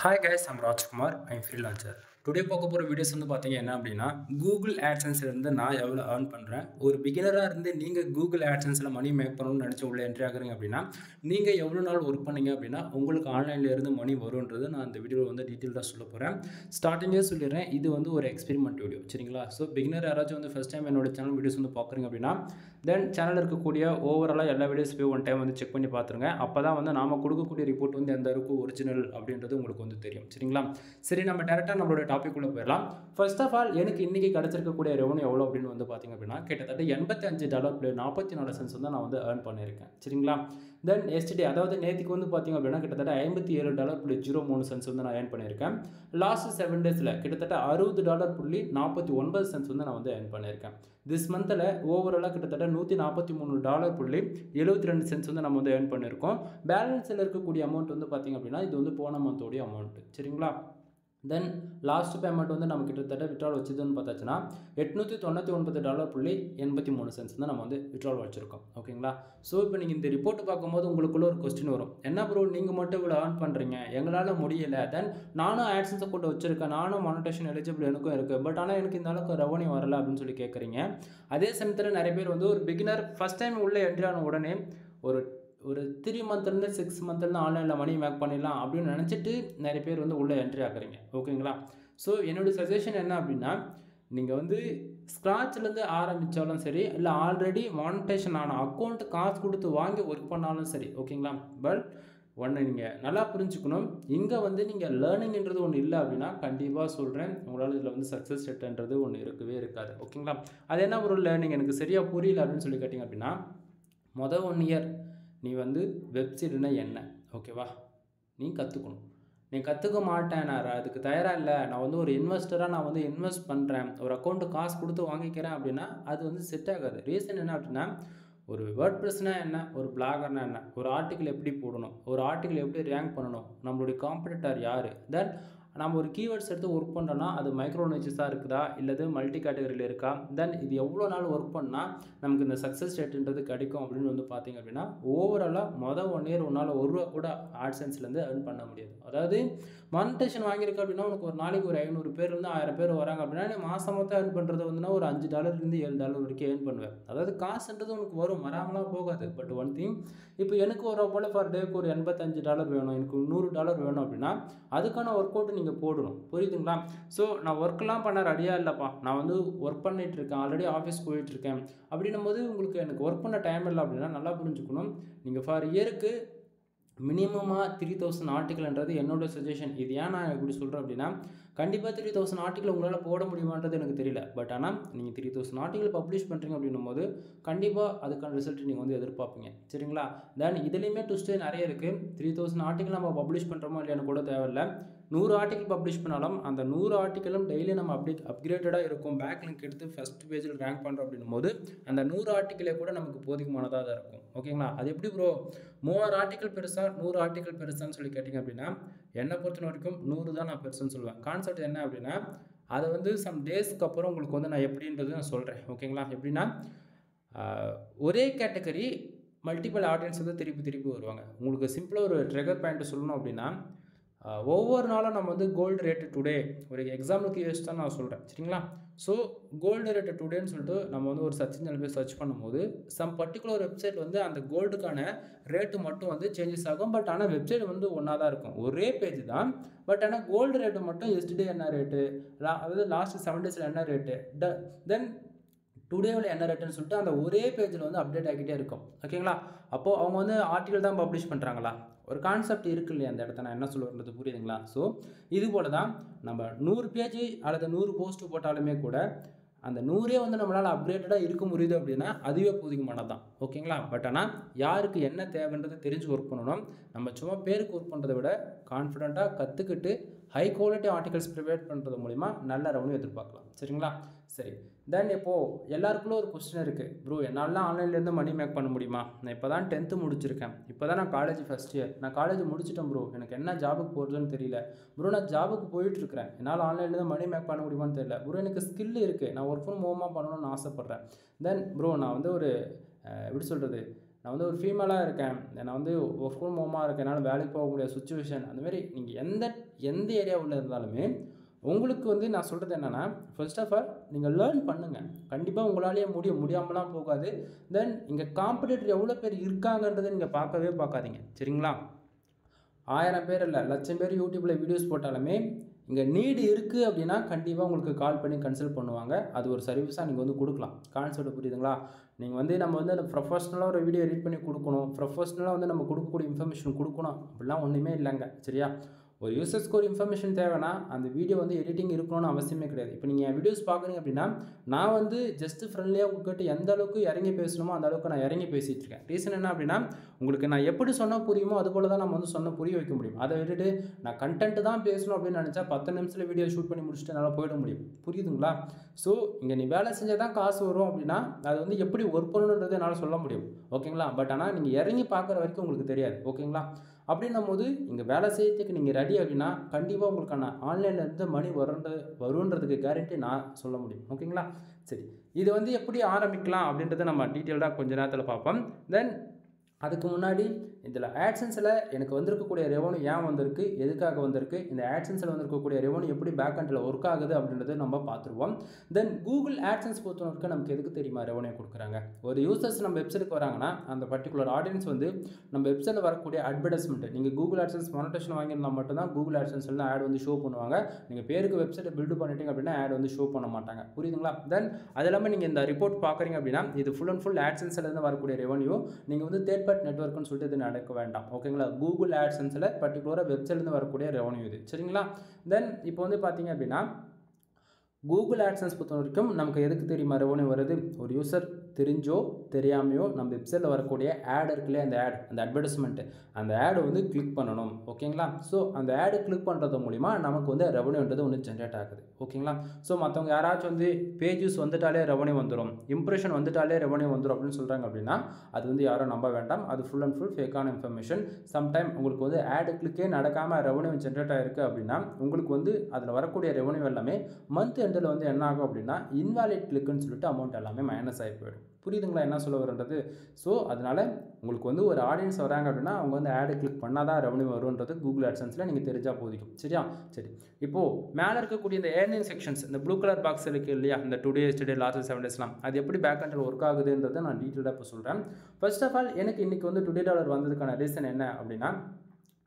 Hi guys, I'm Rajkumar. I'm freelancer. Today பார்க்க போகிற videos வந்து பார்த்தீங்க என்ன அப்படின்னா கூகுள் ஆட்சன்ஸ்லேருந்து நான் எவ்வளோ ஏர்ன் பண்ணுறேன். ஒரு பிகினராக இருந்து நீங்கள் கூகுள் ஆட்சன்ஸில் மணி மேக் பண்ணணும்னு நினச்சி உள்ள என்ட்ரி ஆகுறீங்க அப்படின்னா நீங்கள் எவ்வளோ நாள் ஒர்க் பண்ணீங்க அப்படின்னா உங்களுக்கு ஆன்லைன்லேருந்து மணி வரும்ன்றது நான் இந்த வீடியோவில் வந்து டீட்டெயிலாக சொல்ல போகிறேன். ஸ்டார்டிங்கே சொல்லிடுறேன், இது வந்து ஒரு எக்ஸ்பெரிமெண்ட் வீடியோ, சரிங்களா? ஸோ பிகினர் யாராச்சும் வந்து ஃபஸ்ட் டைம் என்னோட சேனல் வீடியோஸ் வந்து பார்க்குறீங்க அப்படின்னா தென் சேனல் இருக்கக்கூடிய ஓவராலாக எல்லா வீடியோஸ் போய் ஒன் டைம் வந்து செக் பண்ணி பார்த்துருங்க. அப்போ தான் வந்து நாம் கொடுக்கக்கூடிய ரிப்போர்ட் வந்து எந்த அளவுக்கு ஒரிஜினல் அப்படின்றது உங்களுக்கு வந்து தெரியும், சரிங்களா? சரி, நம்ம டேரெக்டாக நம்மளோட டாபிக் உள்ள போயிடலாம். ஃபர்ஸ்ட் ஆஃப் ஆல் எனக்கு இன்றைக்கி கிடச்சிருக்கக்கூடிய ரெவன்யூ எவ்வளோ அப்படின்னு வந்து பார்த்திங்க அப்படின்னா கிட்டத்தட்ட $85.44 வந்து நான் வந்து ஏர்ன் பண்ணியிருக்கேன், சரிங்களா? தென் எஸ்டே, அதாவது நேற்றுக்கு வந்து பார்த்திங்க அப்படின்னா கிட்டத்தட்ட $57.03 வந்து நான் ஏர்ன் பண்ணியிருக்கேன். லாஸ்ட் 7 டேஸில் கிட்டத்தட்ட $60.49 வந்து நான் வந்து ஏர்ன் பண்ணியிருக்கேன். திஸ் மந்தில் ஓவராலாக கிட்டத்தட்ட $143.72 வந்து நம்ம வந்து ஏர்ன் பண்ணியிருக்கோம். பேலன்ஸில் இருக்கக்கூடிய அமௌண்ட் வந்து பார்த்திங்க அப்படின்னா இது வந்து போன மந்தோடைய அமௌண்ட்டு, சரிங்களா? தென் லாஸ்ட் பேமெண்ட் வந்து நம்ம கிட்டத்தட்ட விட்ரால் வச்சதுன்னு பார்த்தாச்சுன்னா $899.83 வந்து நம்ம வந்து விட்ரால் வச்சுருக்கோம், ஓகேங்களா? ஸோ இப்போ நீங்கள் இந்த ரிப்போர்ட் பார்க்கும்போது உங்களுக்குள்ள ஒரு கொஸ்டின் வரும், என்ன ப்ரோ நீங்கள் மட்டும் இவ்வளோ ஏர்ன் பண்ணுறீங்க, எங்களால் முடியலை. தென் நானும் ஆட்சன்ஸை கொண்டு வச்சுருக்கேன், நானும் மானிட்டேஷன் எலிஜிபிள் எனக்கும் இருக்குது, பட் ஆனால் எனக்கு இந்த அளவுக்கு ரெவன்யூ வரலை அப்படின்னு சொல்லி கேட்குறீங்க. அதே சமயத்தில் நிறைய பேர் வந்து ஒரு பிகினர் ஃபஸ்ட் டைம் உள்ளே என்ட்ரி ஆன உடனே ஒரு 3 மந்த்லேருந்து 6 மந்த்லேருந்து ஆன்லைனில் மணி மேக் பண்ணிடலாம் அப்படின்னு நினச்சிட்டு நிறைய பேர் வந்து உள்ளே என்ட்ரி ஆகுறீங்க, ஓகேங்களா? ஸோ என்னுடைய சஜஷன் என்ன அப்படின்னா நீங்கள் வந்து ஸ்க்ராட்ச்லேருந்து ஆரம்பித்தாலும் சரி, இல்லை ஆல்ரெடி மானிட்டேஷன் ஆன அக்கௌண்ட்டு காசு கொடுத்து வாங்கி ஒர்க் பண்ணாலும் சரி, ஓகேங்களா? பட் ஒன்று நீங்கள் நல்லா புரிஞ்சுக்கணும், இங்கே வந்து நீங்கள் லேர்னிங்ன்றது ஒன்று இல்லை அப்படின்னா கண்டிப்பாக சொல்கிறேன் உங்களால் இதில் வந்து சக்ஸஸ் ரேட்ன்றது ஒன்று இருக்கவே இருக்காது, ஓகேங்களா? அது என்ன ஒரு லேர்னிங் எனக்கு சரியாக புரியல அப்படின்னு சொல்லி கேட்டிங்க அப்படின்னா மொதல் 1 இயர் நீ வந்து வெப்சைட்னா என்ன, ஓகேவா? நீ கற்றுக்கணும். நீ கற்றுக்க மாட்டேன், நான் அதுக்கு தயாராக இல்லை, நான் வந்து ஒரு இன்வெஸ்டராக நான் வந்து இன்வெஸ்ட் பண்ணுறேன், ஒரு அக்கௌண்ட்டு காசு கொடுத்து வாங்கிக்கிறேன் அப்படின்னா அது வந்து செட் ஆகாது. ரீசன் என்ன அப்படின்னா ஒரு வேர்ட்பிரஸ்னா என்ன, ஒரு பிளாகர்னா என்ன, ஒரு ஆர்டிக்கிள் எப்படி போடணும், ஒரு ஆர்டிக்கிள் எப்படி ரேங்க் பண்ணணும், நம்மளுடைய காம்படிட்டர் யார், தென் நம்ம ஒரு கீவேர்ட்ஸ் எடுத்து ஒர்க் பண்ணுறோன்னா அது மைக்ரோ நிச்சஸாக இருக்குதா இல்லது மல்டி கேட்டகரியில் இருக்கா, தென் இது எவ்வளோ நாள் ஒர்க் பண்ணால் நமக்கு இந்த சக்ஸஸ் ரேட்டுன்றது கிடைக்கும் அப்படின்னு வந்து பார்த்திங்க அப்படின்னா ஓவராலாக மொதல் 1 இயர் உன்னால் ₹1 கூட ஆட்சன்ஸ்லேருந்து ஏர்ன் பண்ண முடியாது. அதாவது மானிட்டேஷன் வாங்கியிருக்கு அப்படின்னா உனக்கு ஒரு நாளைக்கு ஒரு 500 பேர்லேருந்து 1000 பேர் வராங்க அப்படின்னா நீ மாதம் மொத்தம் ஏர்ன் பண்ணுறது வந்துன்னா ஒரு $5 $7 வரைக்கும் ஏர்ன் பண்ணுவேன். அதாவது காசுன்றது உனக்கு வரும், வராமலாம் போகாது. பட் ஒன் திங், இப்போ எனக்கு ஒரு போல் ஃபார் டேக்கு ஒரு $85 வேணும், எனக்கு $100 வேணும் அப்படின்னா அதுக்கான ஒர்க் அவுட் நீங்கள் போடணும், புரியுதுங்களா? ஸோ நான் ஒர்க்கெலாம் பண்ண ரெடியாக இல்லைப்பா, நான் வந்து ஒர்க் பண்ணிகிட்ருக்கேன், ஆல்ரெடி ஆஃபீஸ் போயிட்டுருக்கேன் அப்படின்னும் போது உங்களுக்கு எனக்கு ஒர்க் பண்ண டைம் இல்லை அப்படின்னா நல்லா புரிஞ்சுக்கணும், நீங்கள் ஃபார் இயருக்கு மினிமமாக 3000 ஆர்டிக்கல்ன்றது என்னோட சஜஷன். இது ஏன் நான் இப்படி சொல்கிறேன் அப்படின்னா கண்டிப்பாக 3000 ஆர்டிக்கல் உங்களால் போட முடியுமான்றது எனக்கு தெரியல. பட் ஆனால் நீங்கள் 3000 ஆர்டிக்கல் பப்ளிஷ் பண்ணுறீங்க அப்படின்னும் போது கண்டிப்பாக அதுக்கான ரிசல்ட் நீங்கள் வந்து எதிர்பார்ப்பீங்க, சரிங்களா? தென் இதுலேயுமே ட்விஸ்ட்டு நிறைய இருக்குது. 3000 ஆர்டிக்கல் நம்ம பப்ளிஷ் பண்ணுறோமோ இல்லையான்னு கூட தேவையில்லை. 100 ஆர்டிக்கல் பப்ளிஷ் பண்ணாலும் அந்த 100 ஆர்டிக்கலும் டெய்லி நம்ம அப்கிரேட்டடாக இருக்கும், பேக் லிங்க் எடுத்து ஃபஸ்ட் பேஜில் ரேங்க் பண்ணுறோம் அப்படின்னும் போது அந்த 100 ஆர்டிக்கலே கூட நமக்கு போதுமானதாக தான் இருக்கும், ஓகேங்களா? அது எப்படி ப்ரோ 3000 ஆர்டிக்கல் பெருசாக 100 ஆர்டிக்கல் பெருசான்னு சொல்லி கேட்டிங்க அப்படின்னா என்னை பொறுத்த வரைக்கும் 100 தான் நான் பெருசுன்னு சொல்லுவேன். கான்செப்ட் என்ன அப்படின்னா அதை வந்து சம் டேஸ்க்கு அப்புறம் உங்களுக்கு வந்து நான் எப்படின்றது நான் சொல்கிறேன், ஓகேங்களா? எப்படின்னா ஒரே கேட்டகரி மல்டிபிள் ஆடியன்ஸ் வந்து திருப்பி வருவாங்க. உங்களுக்கு சிம்பிளாக ஒரு ட்ரிகர் பாயிண்ட் சொல்லணும் அப்படின்னா ஒவ்வொரு நாளும் நம்ம வந்து கோல்டு ரேட்டு டுடே ஒரு எக்ஸாம்பிளுக்கு யூஸ் தான் நான் சொல்கிறேன், சரிங்களா? ஸோ கோல்டு ரேட்டு டுடேன்னு சொல்லிட்டு நம்ம வந்து ஒரு சர்ச் இன்ஜினில் போய் சர்ச் பண்ணும்போது சம் பர்டிகுலர் வெப்சைட் வந்து அந்த கோல்டுக்கான ரேட்டு மட்டும் வந்து சேஞ்சஸ் ஆகும். பட் ஆனால் வெப்சைட் வந்து ஒன்றா தான் இருக்கும், ஒரே பேஜ் தான். பட் ஆனால் கோல்டு ரேட்டு மட்டும் எஸ்டே என்ன ரேட்டு, அதாவது லாஸ்ட் 7 டேஸில் என்ன ரேட்டு, தென் டுடேவில் என்ன ரேட்டுன்னு சொல்லிட்டு அந்த ஒரே பேஜில் வந்து அப்டேட் ஆகிட்டே இருக்கும், ஓகேங்களா? அப்போது அவங்க வந்து ஆர்டிக்கல் தான் பப்ளிஷ் பண்ணுறாங்களா, ஒரு கான்செப்ட் இருக்குது இல்லையா அந்த இடத்த நான் என்ன சொல்லுறது புரியுதுங்களா? ஸோ இது போல தான் நம்ம 100 பேஜ் அல்லது 100 போஸ்ட்டு போட்டாலுமே கூட அந்த 100 வந்து நம்மளால் அப்கிரேட்டடாக இருக்க முடியுது அப்படின்னா அதுவே போதுமானது தான், ஓகேங்களா? பட் ஆனால் யாருக்கு என்ன தேவைன்றது தெரிஞ்சு ஒர்க் பண்ணணும். நம்ம சும்மா பேருக்கு ஒர்க் பண்ணுறதை விட கான்ஃபிடென்ட்டாக கற்றுக்கிட்டு ஹை குவாலிட்டி ஆர்டிகல்ஸ் ப்ரிப்பேர் பண்ணுறது மூலிமா நல்ல ரெவன்யூ எதிர்பார்க்கலாம், சரிங்களா? சரி, தென் இப்போது எல்லாருக்குள்ள ஒரு கொஸ்டின் இருக்குது, ப்ரோ என்னாலாம் ஆன்லைன்லேருந்து மணி மேக் பண்ண முடியுமா? நான் இப்போ தான் 10th முடிச்சிருக்கேன், இப்போ தான் நான் காலேஜ் ஃபஸ்ட் இயர், நான் காலேஜ் முடிச்சிட்டேன் ப்ரோ, எனக்கு என்ன ஜாபுக்கு போகிறதுன்னு தெரியல ப்ரோ, நான் ஜாபுக்கு போயிட்டுருக்கிறேன், என்னால் ஆன்லைன்லேருந்து மணி மேக் பண்ண முடியுமான்னு தெரியல ப்ரோ, எனக்கு ஸ்கில் இருக்குது, நான் ஒர்க் ஃப்ரம் ஹோமாக பண்ணணும்னு ஆசைப்பட்றேன். தென் ப்ரோ நான் வந்து ஒரு எப்படி சொல்கிறது நான் வந்து ஒரு ஃபீமேலாக இருக்கேன், நான் வந்து ஒர்க் ஃப்ரம் ஹோமாக இருக்கேன், என்னால் வேலைக்கு போக முடியாத சுச்சுவேஷன், அந்தமாரி நீங்கள் எந்த ஏரியாவில் இருந்தாலுமே உங்களுக்கு வந்து நான் சொல்கிறது என்னென்னா, ஃபர்ஸ்ட் ஆஃப் ஆல் நீங்கள் லேர்ன் பண்ணுங்கள். கண்டிப்பாக உங்களாலேயே முடியாமலாம் போகாது. தென் இங்கே காம்படிட்டர் எவ்வளோ பேர் இருக்காங்கன்றதை நீங்கள் பார்க்காதீங்க. சரிங்களா? 1000 பேர் இல்லை, 1,00,000 பேர் யூடியூப்பில் வீடியோஸ் போட்டாலுமே இங்கே நீடு இருக்குது அப்படின்னா கண்டிப்பாக உங்களுக்கு கால் பண்ணி கன்சல்ட் பண்ணுவாங்க. அது ஒரு சர்வீஸாக நீங்கள் வந்து கொடுக்கலாம். கான்செப்ட் புரியுதுங்களா? நீங்கள் வந்து நம்ம வந்து அந்த ப்ரொஃபஷ்னலாக ஒரு வீடியோ எடிட் பண்ணி கொடுக்கணும், ப்ரொஃபஷ்னலாக வந்து நம்ம கொடுக்கக்கூடிய இன்ஃபர்மேஷன் கொடுக்கணும் அப்படிலாம் ஒன்றுமே இல்லைங்க. சரியா? ஒரு யூசர்ஸ்க்கு ஒரு இன்ஃபர்மேஷன் தேவைன்னா அந்த வீடியோ வந்து எடிட்டிங் இருக்கணும்னு அவசியமே கிடையாது. இப்போ நீங்கள் என் வீடியோஸ் பார்க்குறீங்க அப்படின்னா நான் வந்து ஜஸ்ட்டு ஃப்ரெண்ட்லியாக உங்கள்கிட்ட எந்த அளவுக்கு இறங்கி பேசணுமோ அந்த அளவுக்கு நான் இறங்கி பேசிகிட்டு இருக்கேன். ரீசன் என்ன அப்படின்னா, உங்களுக்கு நான் எப்படி சொன்னால் புரியுமோ அது போல தான் நம்ம வந்து சொன்ன புரிய வைக்க முடியும். அதை விட்டுட்டு நான் கண்டென்ட்டு தான் பேசணும் அப்படின்னு நினச்சா 10 நிமிஷத்தில் வீடியோ ஷூட் பண்ணி முடிச்சுட்டு என்னால் போயிட முடியும். புரியுதுங்களா? ஸோ இங்கே நீ வேலை செஞ்சால் தான் காசு வரும் அப்படின்னா அது வந்து எப்படி ஒர்க் பண்ணணுன்றது என்னால் சொல்ல முடியும். ஓகேங்களா? பட் ஆனால் நீங்கள் இறங்கி பார்க்குற வரைக்கும் உங்களுக்கு தெரியாது. ஓகேங்களா? அப்படின்னும் போது இங்கே வேலை செய்யறதுக்கு நீங்கள் ரெடி அப்படின்னா கண்டிப்பாக உங்களுக்கான ஆன்லைன்லேருந்து மணி வருன்றதுக்கு கேரண்டி நான் சொல்ல முடியும். ஓகேங்களா? சரி, இது வந்து எப்படி ஆரம்பிக்கலாம் அப்படின்றத நம்ம டீட்டெயில்டாக கொஞ்சம் நேரத்தில் பார்ப்போம். தென் அதுக்கு முன்னாடி இதில் ஆட்சன்ஸில் எனக்கு வந்திருக்கக்கூடிய ரெவன்யூ ஏன் வந்திருக்கு, எதுக்காக வந்திருக்கு, இந்த ஆட்சன்ஸில் வந்திருக்கக்கூடிய ரெவன்யூ எப்படி பேக் எண்டில் ஒர்க் ஆகுது அப்படின்றத நம்ம பார்த்துருவோம். தென் கூகுள் ஆட்சன்ஸ் பொறுத்தவரைக்கும் நமக்கு எதுக்கு தெரியுமா ரெவன்யூ கொடுக்குறாங்க? ஒரு யூசர்ஸ் நம்ம வெப்சைட்டுக்கு வராங்கன்னா அந்த பர்டிகுலர் ஆடியன்ஸ் வந்து நம்ம வெப்சைட்டில் வரக்கூடிய அட்வர்டைஸ்மெண்ட், நீங்கள் கூகுள் ஆட்சன்ஸ் மானிட்டேஷன் வாங்கியிருந்தால் மட்டும்தான் கூகுள் ஆட்சன்ஸில் ஆட் வந்து ஷோ பண்ணுவாங்க. நீங்கள் பேருக்கு வெப்சைட்டை பில்டு பண்ணிட்டீங்க அப்படின்னா ஆட் வந்து ஷோ பண்ண மாட்டாங்க. புரியுதுங்களா? தென் அது இல்லாமல் நீங்கள் இந்த ரிப்போர்ட் பார்க்குறீங்க அப்படின்னா இது ஃபுல் அண்ட் ஃபுல் ஆட்சன்ஸ்லேருந்து வரக்கூடிய ரெவன்யூ. நீங்கள் வந்து தேர்ட் பார்ட்டி நெட்வொர்க்னு சொல்லிட்டு இது நடக்க வேண்டாம். ஓகேங்களா? கூகுள் ஆட்சன்ஸில் பர்டிகுலராக வெப்சைட்லேருந்து வரக்கூடிய ரெவன்யூ இது. சரிங்களா? தென் இப்போ வந்து பார்த்தீங்க அப்படின்னா கூகுள் ஆட்சன்ஸ் பொறுத்த வரைக்கும் நமக்கு எதுக்கு தெரியுமா ரெவன்யூ வருது? ஒரு யூசர் தெரிஞ்சோ தெரியாமையோ நம்ம வெப்சைட்டில் வரக்கூடிய ஆட் இருக்குல்லையே, அந்த அட்வர்டைஸ்மெண்ட்டு, அந்த ஆடை வந்து கிளிக் பண்ணணும். ஓகேங்களா? ஸோ அந்த ஆடு கிளிக் பண்ணுறது மூலிமா நமக்கு வந்து ரெவன்யூன்றது ஒன்று ஜென்ரேட் ஆகுது. ஓகேங்களா? ஸோ மற்றவங்க யாராச்சும் வந்து பேஜஸ் வந்துட்டாலே ரெவன்யூ வந்துடும், இம்ப்ரெஷன் வந்துட்டாலே ரெவன்யூ வந்துடும் அப்படின்னு சொல்கிறாங்க அப்படின்னா அது வந்து யாரும் நம்ப வேண்டாம். அது ஃபுல் அண்ட் ஃபுல் ஃபேக்கான இன்ஃபர்மேஷன். சம்டைம் உங்களுக்கு வந்து ஆடு கிளிக்கே நடக்காமல் ரெவன்யூ ஜென்ரேட் ஆகிருக்கு அப்படின்னா உங்களுக்கு வந்து அதில் வரக்கூடிய ரெவன்யூ எல்லாமே மந்த் எண்டில் வந்து என்ன ஆகும் அப்படின்னா இன்வாலிட் கிளிக்குன்னு சொல்லிட்டு அமௌண்ட் எல்லாமே மைனஸ் ஆகி போயிடும். புரியுதுங்களா என்ன சொல்ல வரன்றது? ஸோ அதனால் உங்களுக்கு வந்து ஒரு ஆடியன்ஸ் வராங்க அப்படின்னா அவங்க வந்து ஆடு கிளிக் பண்ணால் தான் ரெவன்யூ வரும்ன்றது கூகுள் ஆட்சன்ஸில் நீங்கள் தெரிஞ்சால் போதிக்கும். சரியா? சரி, இப்போது மேலே இருக்கக்கூடிய இந்த ஏர்னிங் செக்ஷன்ஸ், இந்த ப்ளூ கலர் பாக்ஸ் இருக்குது இல்லையா, இந்த டுடே எஸ்டே லாஸ்ட் 7 டேஸ்லாம், அது எப்படி பேக் எண்டில் ஒர்க் ஆகுதுன்றதை நான் டீட்டெயிலாக இப்போ சொல்கிறேன். ஃபர்ஸ்ட் ஆஃப் ஆல் எனக்கு இன்றைக்கி வந்து டுடே டாலர் வந்ததுக்கான ரீசன் என்ன அப்படின்னா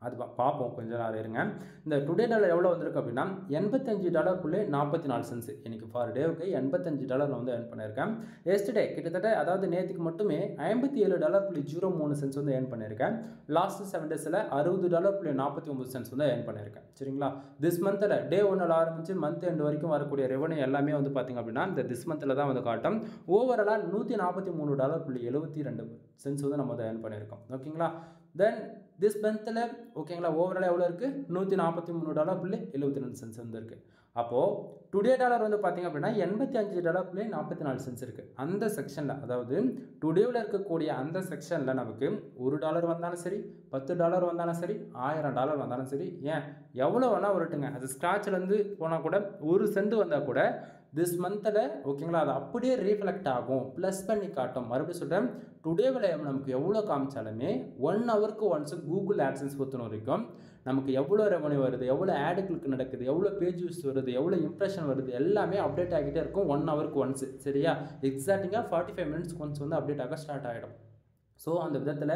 அது பார்ப்போம், கொஞ்சம் நேரம் இருங்க. இந்த டுடே டாலர் எவ்வளோ வந்திருக்கு அப்படின்னா $85.44 இன்றைக்கி ஃபார் டேவுக்கு $85 வந்து ஏர்ன் பண்ணியிருக்கேன். எஸ்டே கிட்டத்தட்ட அதாவது நேற்றுக்கு மட்டுமே $57.03 வந்து ஏர்ன் பண்ணியிருக்கேன். லாஸ்ட் 7 டேஸில் $60.49 வந்து ஏர்ன் பண்ணியிருக்கேன். சரிங்களா? திஸ் மந்தில் டே 1 ஆரம்பித்து மந்த் எண்ட் வரைக்கும் வரக்கூடிய ரெவன்யூ எல்லாமே வந்து பார்த்திங்க அப்படின்னா இந்த திஸ் மந்தில் தான் வந்து காட்டும். ஓவராலாக $143.72 வந்து நம்ம வந்து ஏர்ன் பண்ணியிருக்கோம். ஓகேங்களா? தென் திஸ் மந்தில் ஓகேங்களா ஓவரால் எவ்வளோ இருக்குது? $143.72 வந்து இருக்குது. அப்போது டுடே டாலர் வந்து பார்த்திங்க அப்படின்னா $85.44 இருக்குது. அந்த செக்ஷனில், அதாவது டுடேவில் இருக்கக்கூடிய அந்த செக்ஷனில் நமக்கு $1 வந்தாலும் சரி, $10 வந்தாலும் சரி, $1000 வந்தாலும் சரி, ஏன் எவ்வளோ வேணால் வரட்டுங்க, அது ஸ்க்ராட்ச்லேருந்து போனால் கூட 1 சென்ட் வந்தால் கூட திஸ் மந்தில் ஓகேங்களா அது அப்படியே ரீஃப்ளெக்ட் ஆகும், ப்ளஸ் பண்ணி காட்டும். மறுபடியும் சொல்கிறேன், டுடேவில் நமக்கு எவ்வளோ காமிச்சாலுமே 1 ஹவருக்கு ஒன்ஸ் கூகுள் ஆட்சன்ஸ் பொறுத்த வரைக்கும் நமக்கு எவ்வளோ ரெவன்யூ வருது, எவ்வளோ ஆடு கிளிக் நடக்குது, எவ்வளோ பேஜ் வியூஸ் வருது, எவ்வளோ இம்ப்ரெஷன் வருது, எல்லாமே அப்டேட் ஆகிட்டே இருக்கும் 1 ஹவருக்கு ஒன்ஸ். சரியா? எக்ஸாக்டிங்காக 45 மினிட்ஸ்க்கு ஒன்ஸ் வந்து அப்டேட் ஆக ஸ்டார்ட் ஆகிடும். ஸோ அந்த விதத்தில்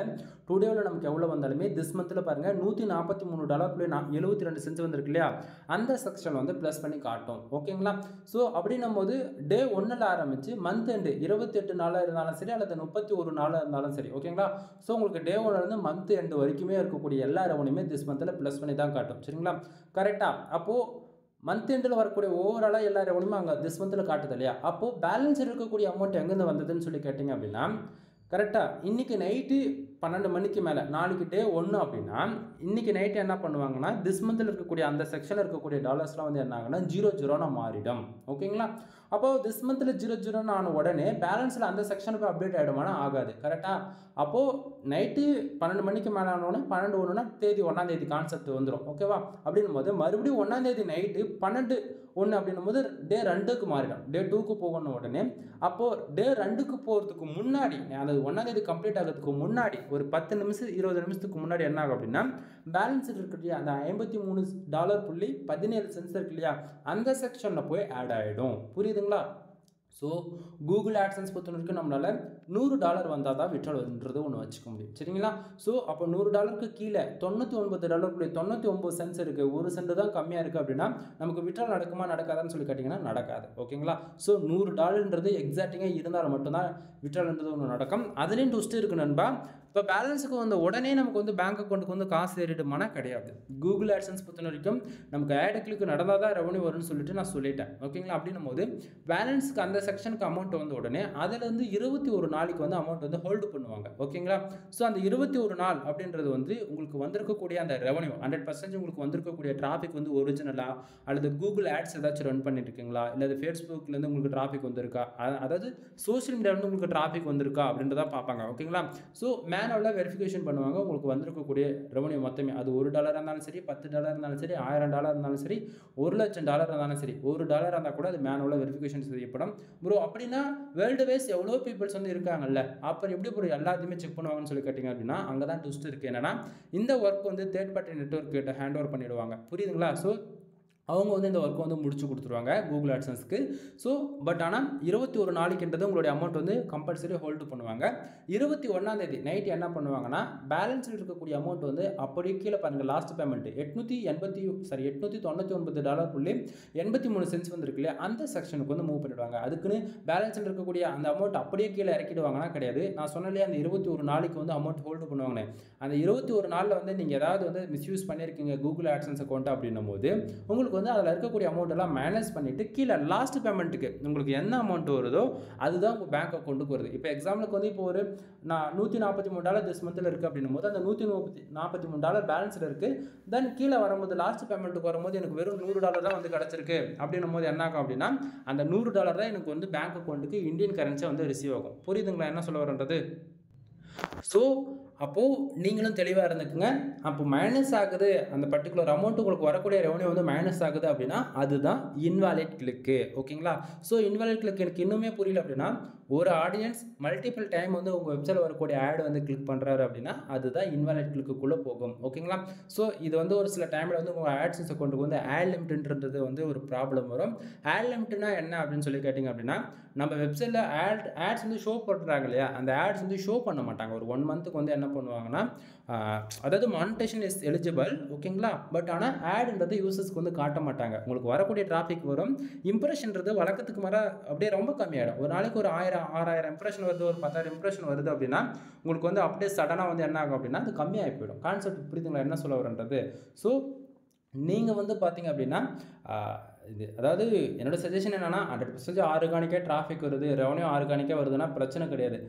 டுடேவில் நமக்கு எவ்வளோ வந்தாலுமே திஸ் மந்தில் பாருங்கள் $143.72 வந்திருக்கு இல்லையா, அந்த செக்ஷன் வந்து ப்ளஸ் பண்ணி காட்டும். ஓகேங்களா? ஸோ அப்படின்னும் போது டே 1 ஆரம்பித்து மந்த் எண்டு 28 நாளாக இருந்தாலும் சரி அல்லது 31 நாளாக இருந்தாலும் சரி. ஓகேங்களா? ஸோ உங்களுக்கு டே 1 மந்த் எண்டு வரைக்குமே இருக்கக்கூடிய எல்லா ரெவன்யூமே திஸ் மந்தில் ப்ளஸ் பண்ணி தான் காட்டும். சரிங்களா? கரெக்டாக? அப்போது மந்த் எண்டில் வரக்கூடிய ஓவராலாக எல்லா ரெவன்யூமே அங்கே திஸ் மந்தில் காட்டுது இல்லையா, அப்போது பேலன்ஸ் இருக்கக்கூடிய அமௌண்ட் எங்கேருந்து வந்ததுன்னு சொல்லி கேட்டிங்க அப்படின்னா கரெக்டாக இன்றைக்கி நைட்டு 12 மணிக்கு மேலே, நாளைக்கு டே 1 அப்படின்னா இன்றைக்கி நைட்டு என்ன பண்ணுவாங்கன்னா திஸ் மந்தில் இருக்கக்கூடிய அந்த செக்ஷனில் இருக்கக்கூடிய டாலர்ஸ்லாம் வந்து என்ன ஆகுனா 00 மாறிடும். ஓகேங்களா? அப்போது திஸ் மந்தில் 00 ஆன உடனே பேலன்ஸில் அந்த செக்ஷனுக்கு அப்டேட் ஆகிடுமானா ஆகாது. கரெக்டாக? அப்போது நைட்டு 12 மணிக்கு மேலே ஆனோடனே 12 ஒன்றுனா தேதி 1ஆம் தேதி கான்செப்ட் வந்துடும். ஓகேவா? அப்படின்னும் போது மறுபடியும் 1ஆம் தேதி நைட்டு 12/1 அப்படின்னும் போது டே 2க்கு மாறிடும். டே 2க்கு போகணும் உடனே. அப்போது டே 2க்கு போகிறதுக்கு முன்னாடி அந்த 1ஆம் தேதி கம்ப்ளீட் ஆகிறதுக்கு முன்னாடி ஒரு 10 நிமிஷம் 20 நிமிஷத்துக்கு முன்னாடி என்ன ஆகும் அப்படின்னா பேலன்ஸ் இருக்கு இல்லையா, அந்த $53.17 இருக்கு இல்லையா, அந்த செக்ஷனில் போய் ஆட் ஆகிடும். புரியுதுங்களா? ஸோ கூகுள் ஆட்சன்ஸ் பொறுத்த வரைக்கும் நம்மளால் $100 வந்தால் தான் விட்ரால்ன்றது ஒன்று வச்சுக்க முடியும். சரிங்களா? ஸோ அப்போ $100க்கு கீழே $99.99 இருக்குது, 1 சென்ட் தான் கம்மியாக இருக்குது அப்படின்னா நமக்கு விட்ரால் நடக்குமா நடக்காதான்னு சொல்லி கேட்டிங்கன்னா நடக்காது. ஓகேங்களா? ஸோ $100 எக்ஸாக்டிங்காக இருந்தால் மட்டும்தான் விட்ரால்ன்றது ஒன்று நடக்கும். அதுலேயும் ட்விஸ்ட் இருக்குது நண்பா. இப்போ பேலன்ஸுக்கு வந்து உடனே நமக்கு வந்து பேங்க் அக்கௌண்ட்டுக்கு வந்து காசு ஏறிடுமானா கிடையாது. கூகுள் ஆட்சன்ஸ் பொறுத்த வரைக்கும் நமக்கு ஆட் கிளிக் நடந்தால் தான் ரெவன்யூ வரும்னு சொல்லிட்டு நான் சொல்லிட்டேன். ஓகேங்களா? அப்படின்னும் போது பேலன்ஸுக்கு அந்த செக்ஷனுக்கு அமௌண்ட் வந்து உடனே அதிலேருந்து 21 நாளைக்கு வந்து அமௌண்ட் வந்து ஹோல்டு பண்ணுவாங்க. ஓகேங்களா? ஸோ அந்த 21 நாள் அப்படின்றது வந்து உங்களுக்கு வந்திருக்கக்கூடிய அந்த ரெவன்யூ 100% உங்களுக்கு வந்திருக்கக்கூடிய டிராஃபிக் வந்து ஒரிஜினலாக அல்லது கூகுள் ஆட்ஸ் ஏதாச்சும் ரன் பண்ணிட்டு இருக்கீங்களா, இல்லை ஃபேஸ்புக்லேருந்து உங்களுக்கு டிராஃபிக் வந்திருக்கா, அதாவது சோஷியல் மீடியாவிலேருந்து உங்களுக்கு டிராஃபிக் வந்திருக்கா அப்படின்றத பார்ப்பாங்க. ஓகேங்களா? ஸோ மேனுவலாக வெரிஃபிகேஷன் பண்ணுவாங்க. உங்களுக்கு வந்திருக்கக்கூடிய ரெவன்யூ மொத்தமே அது $1 இருந்தாலும் சரி, $10 இருந்தாலும் சரி, $1000 இருந்தாலும் சரி, $1,00,000 இருந்தாலும் சரி, $1 இருந்தால் கூட அது மேனுவலாக வெரிஃபிகேஷன் செய்யப்படும். ப்ரோ அப்படின்னா வேர்ல்டு வைஸ் எவ்வளோ பீப்புள்ஸ் வந்து இருக்காங்கல்ல, அப்புறம் எப்படி ப்ரோ எல்லாத்தையுமே செக் பண்ணுவாங்கன்னு சொல்லி கேட்டிங்க அப்படின்னா அங்கே தான் ட்விஸ்ட் இருக்குது. என்னன்னா இந்த ஒர்க் வந்து தேர்ட் பார்ட்டி நெட்வொர்க் கிட்ட ஹேண்ட் ஓவர் பண்ணிடுவாங்க. புரியுதுங்களா? ஸோ அவங்க வந்து இந்த ஒர்க்கை வந்து முடிச்சு கொடுத்துருவாங்க கூகுள் ஆட்சன்ஸ்க்கு. ஸோ பட் ஆனால் 21 நாளைக்குன்றது உங்களுடைய அமௌண்ட் வந்து கம்பல்சரி ஹோல்டு பண்ணுவாங்க. 21ஆம் தேதி நைட் என்ன பண்ணுவாங்கன்னா பேலன்ஸில் இருக்கக்கூடிய அமௌண்ட் வந்து அப்படியே கீழே பாருங்கள், லாஸ்ட் பேமெண்ட் $899.83 வந்துருக்கு இல்லையா, அந்த செக்ஷனுக்கு வந்து மூவ் பண்ணிடுவாங்க. அதுக்குன்னு பேலன்ஸில் இருக்கக்கூடிய அந்த அமௌண்ட் அப்படியே கீழே இறக்கிடுவாங்கன்னா கிடையாது. நான் சொன்னாலே அந்த 21 நாளைக்கு வந்து அமௌண்ட் ஹோல்டு பண்ணுவாங்கன்னு. அந்த 21 நாளில் வந்து நீங்கள் ஏதாவது வந்து மிஸ்யூஸ் பண்ணியிருக்கீங்க கூகுள் ஆட்சன்ஸ் அக்கௌண்ட் அப்படின்னும் போது உங்களுக்கு வந்து அதில் இருக்கக்கூடிய அமௌண்ட் எல்லாம் மேனேஜ் பண்ணிவிட்டு கீழே லாஸ்ட் பேமெண்ட்டுக்கு உங்களுக்கு என்ன அமௌண்ட் வருதோ அதுதான் உங்கள் பேங்க் அக்கௌண்ட்டுக்கு வருது. இப்போ எக்ஸாம்பிளுக்கு வந்து இப்போ ஒரு $143 திஸ் மந்தில் இருக்குது அப்படின்னும் போது அந்த $143 பேலன்ஸில் இருக்குது. தென் கீழே வரும்போது லாஸ்ட் பேமெண்ட்டுக்கு வரும்போது எனக்கு வெறும் $100 தான் வந்து கிடச்சிருக்கு அப்படின்னும் போது என்ன ஆகும் அப்படின்னா அந்த $100 தான் எனக்கு வந்து பேங்க் அக்கௌண்ட்டுக்கு இந்தியன் கரன்சியாக வந்து ரிசீவ் ஆகும். புரியுதுங்களா என்ன சொல்ல வரன்றது? ஸோ அப்போது நீங்களும் தெளிவாக இருந்துக்குங்க. அப்போ மைனஸ் ஆகுது, அந்த பர்டிகுலர் அமௌண்ட் உங்களுக்கு வரக்கூடிய ரெவன்யூ வந்து மைனஸ் ஆகுது அப்படின்னா அதுதான் இன்வாலிட் கிளிக்கு. ஓகேங்களா? ஸோ இன்வாலிட் கிளிக் எனக்கு இன்னுமே புரியல அப்படின்னா ஒரு ஆடியன்ஸ் மல்டிபிள் டைம் வந்து உங்கள் வெப்சைட்டில் வரக்கூடிய ஆட் வந்து கிளிக் பண்ணுறாரு அப்படின்னா அதுதான் இன்வாலிட் கிளிக்குள்ளே போகும். ஓகேங்களா? ஸோ இது வந்து ஒரு சில டைமில் வந்து உங்கள் ஆட்சன்ஸ் அக்கௌண்ட்டுக்கு வந்து ஆட் லிமிட்ன்றது வந்து ஒரு ப்ராப்ளம் வரும். ஆட் லிமிட்னா என்ன அப்படின்னு சொல்லி கேட்டிங்க அப்படின்னா நம்ம வெப்சைட்டில் ஆட்ஸ் வந்து ஷோ பண்ணுறாங்க இல்லையா, அந்த ஆட்ஸ் வந்து ஷோ பண்ண மாட்டாங்க. ஒரு 1 மந்த்துக்கு வந்து என்ன பண்ணுவாங்கன்னா அதாவது மானிட்டேஷன் இஸ் எலிஜிபிள். ஓகேங்களா? பட் ஆனால் ஆட்ன்றது யூசர்ஸ்க்கு வந்து காட்ட மாட்டாங்க. உங்களுக்கு வரக்கூடிய டிராஃபிக் வரும், இம்ப்ரெஷன்றது வழக்கத்துக்கு மேலே அப்படியே ரொம்ப கம்மியாகிடும். ஒரு நாளைக்கு ஒரு 6,000 இம்ப்ரெஷன் வருது, ஒரு 10,000 இம்ப்ரெஷன் வருது அப்படின்னா உங்களுக்கு வந்து அப்படியே சடனாக வந்து என்ன ஆகும் அப்படின்னா அது கம்மியாகி போயிடும். கான்செப்ட் புரியுதுங்களா என்ன சொல்ல வரன்றது? ஸோ நீங்கள் வந்து பார்த்தீங்க அப்படின்னா இது அதாவது என்னோட சஜஷன் என்னென்னா 100% ஆர்கானிக்காக டிராஃபிக் வருது, ரெவன்யூ ஆர்கானிக்காக வருதுன்னா பிரச்சனை கிடையாது.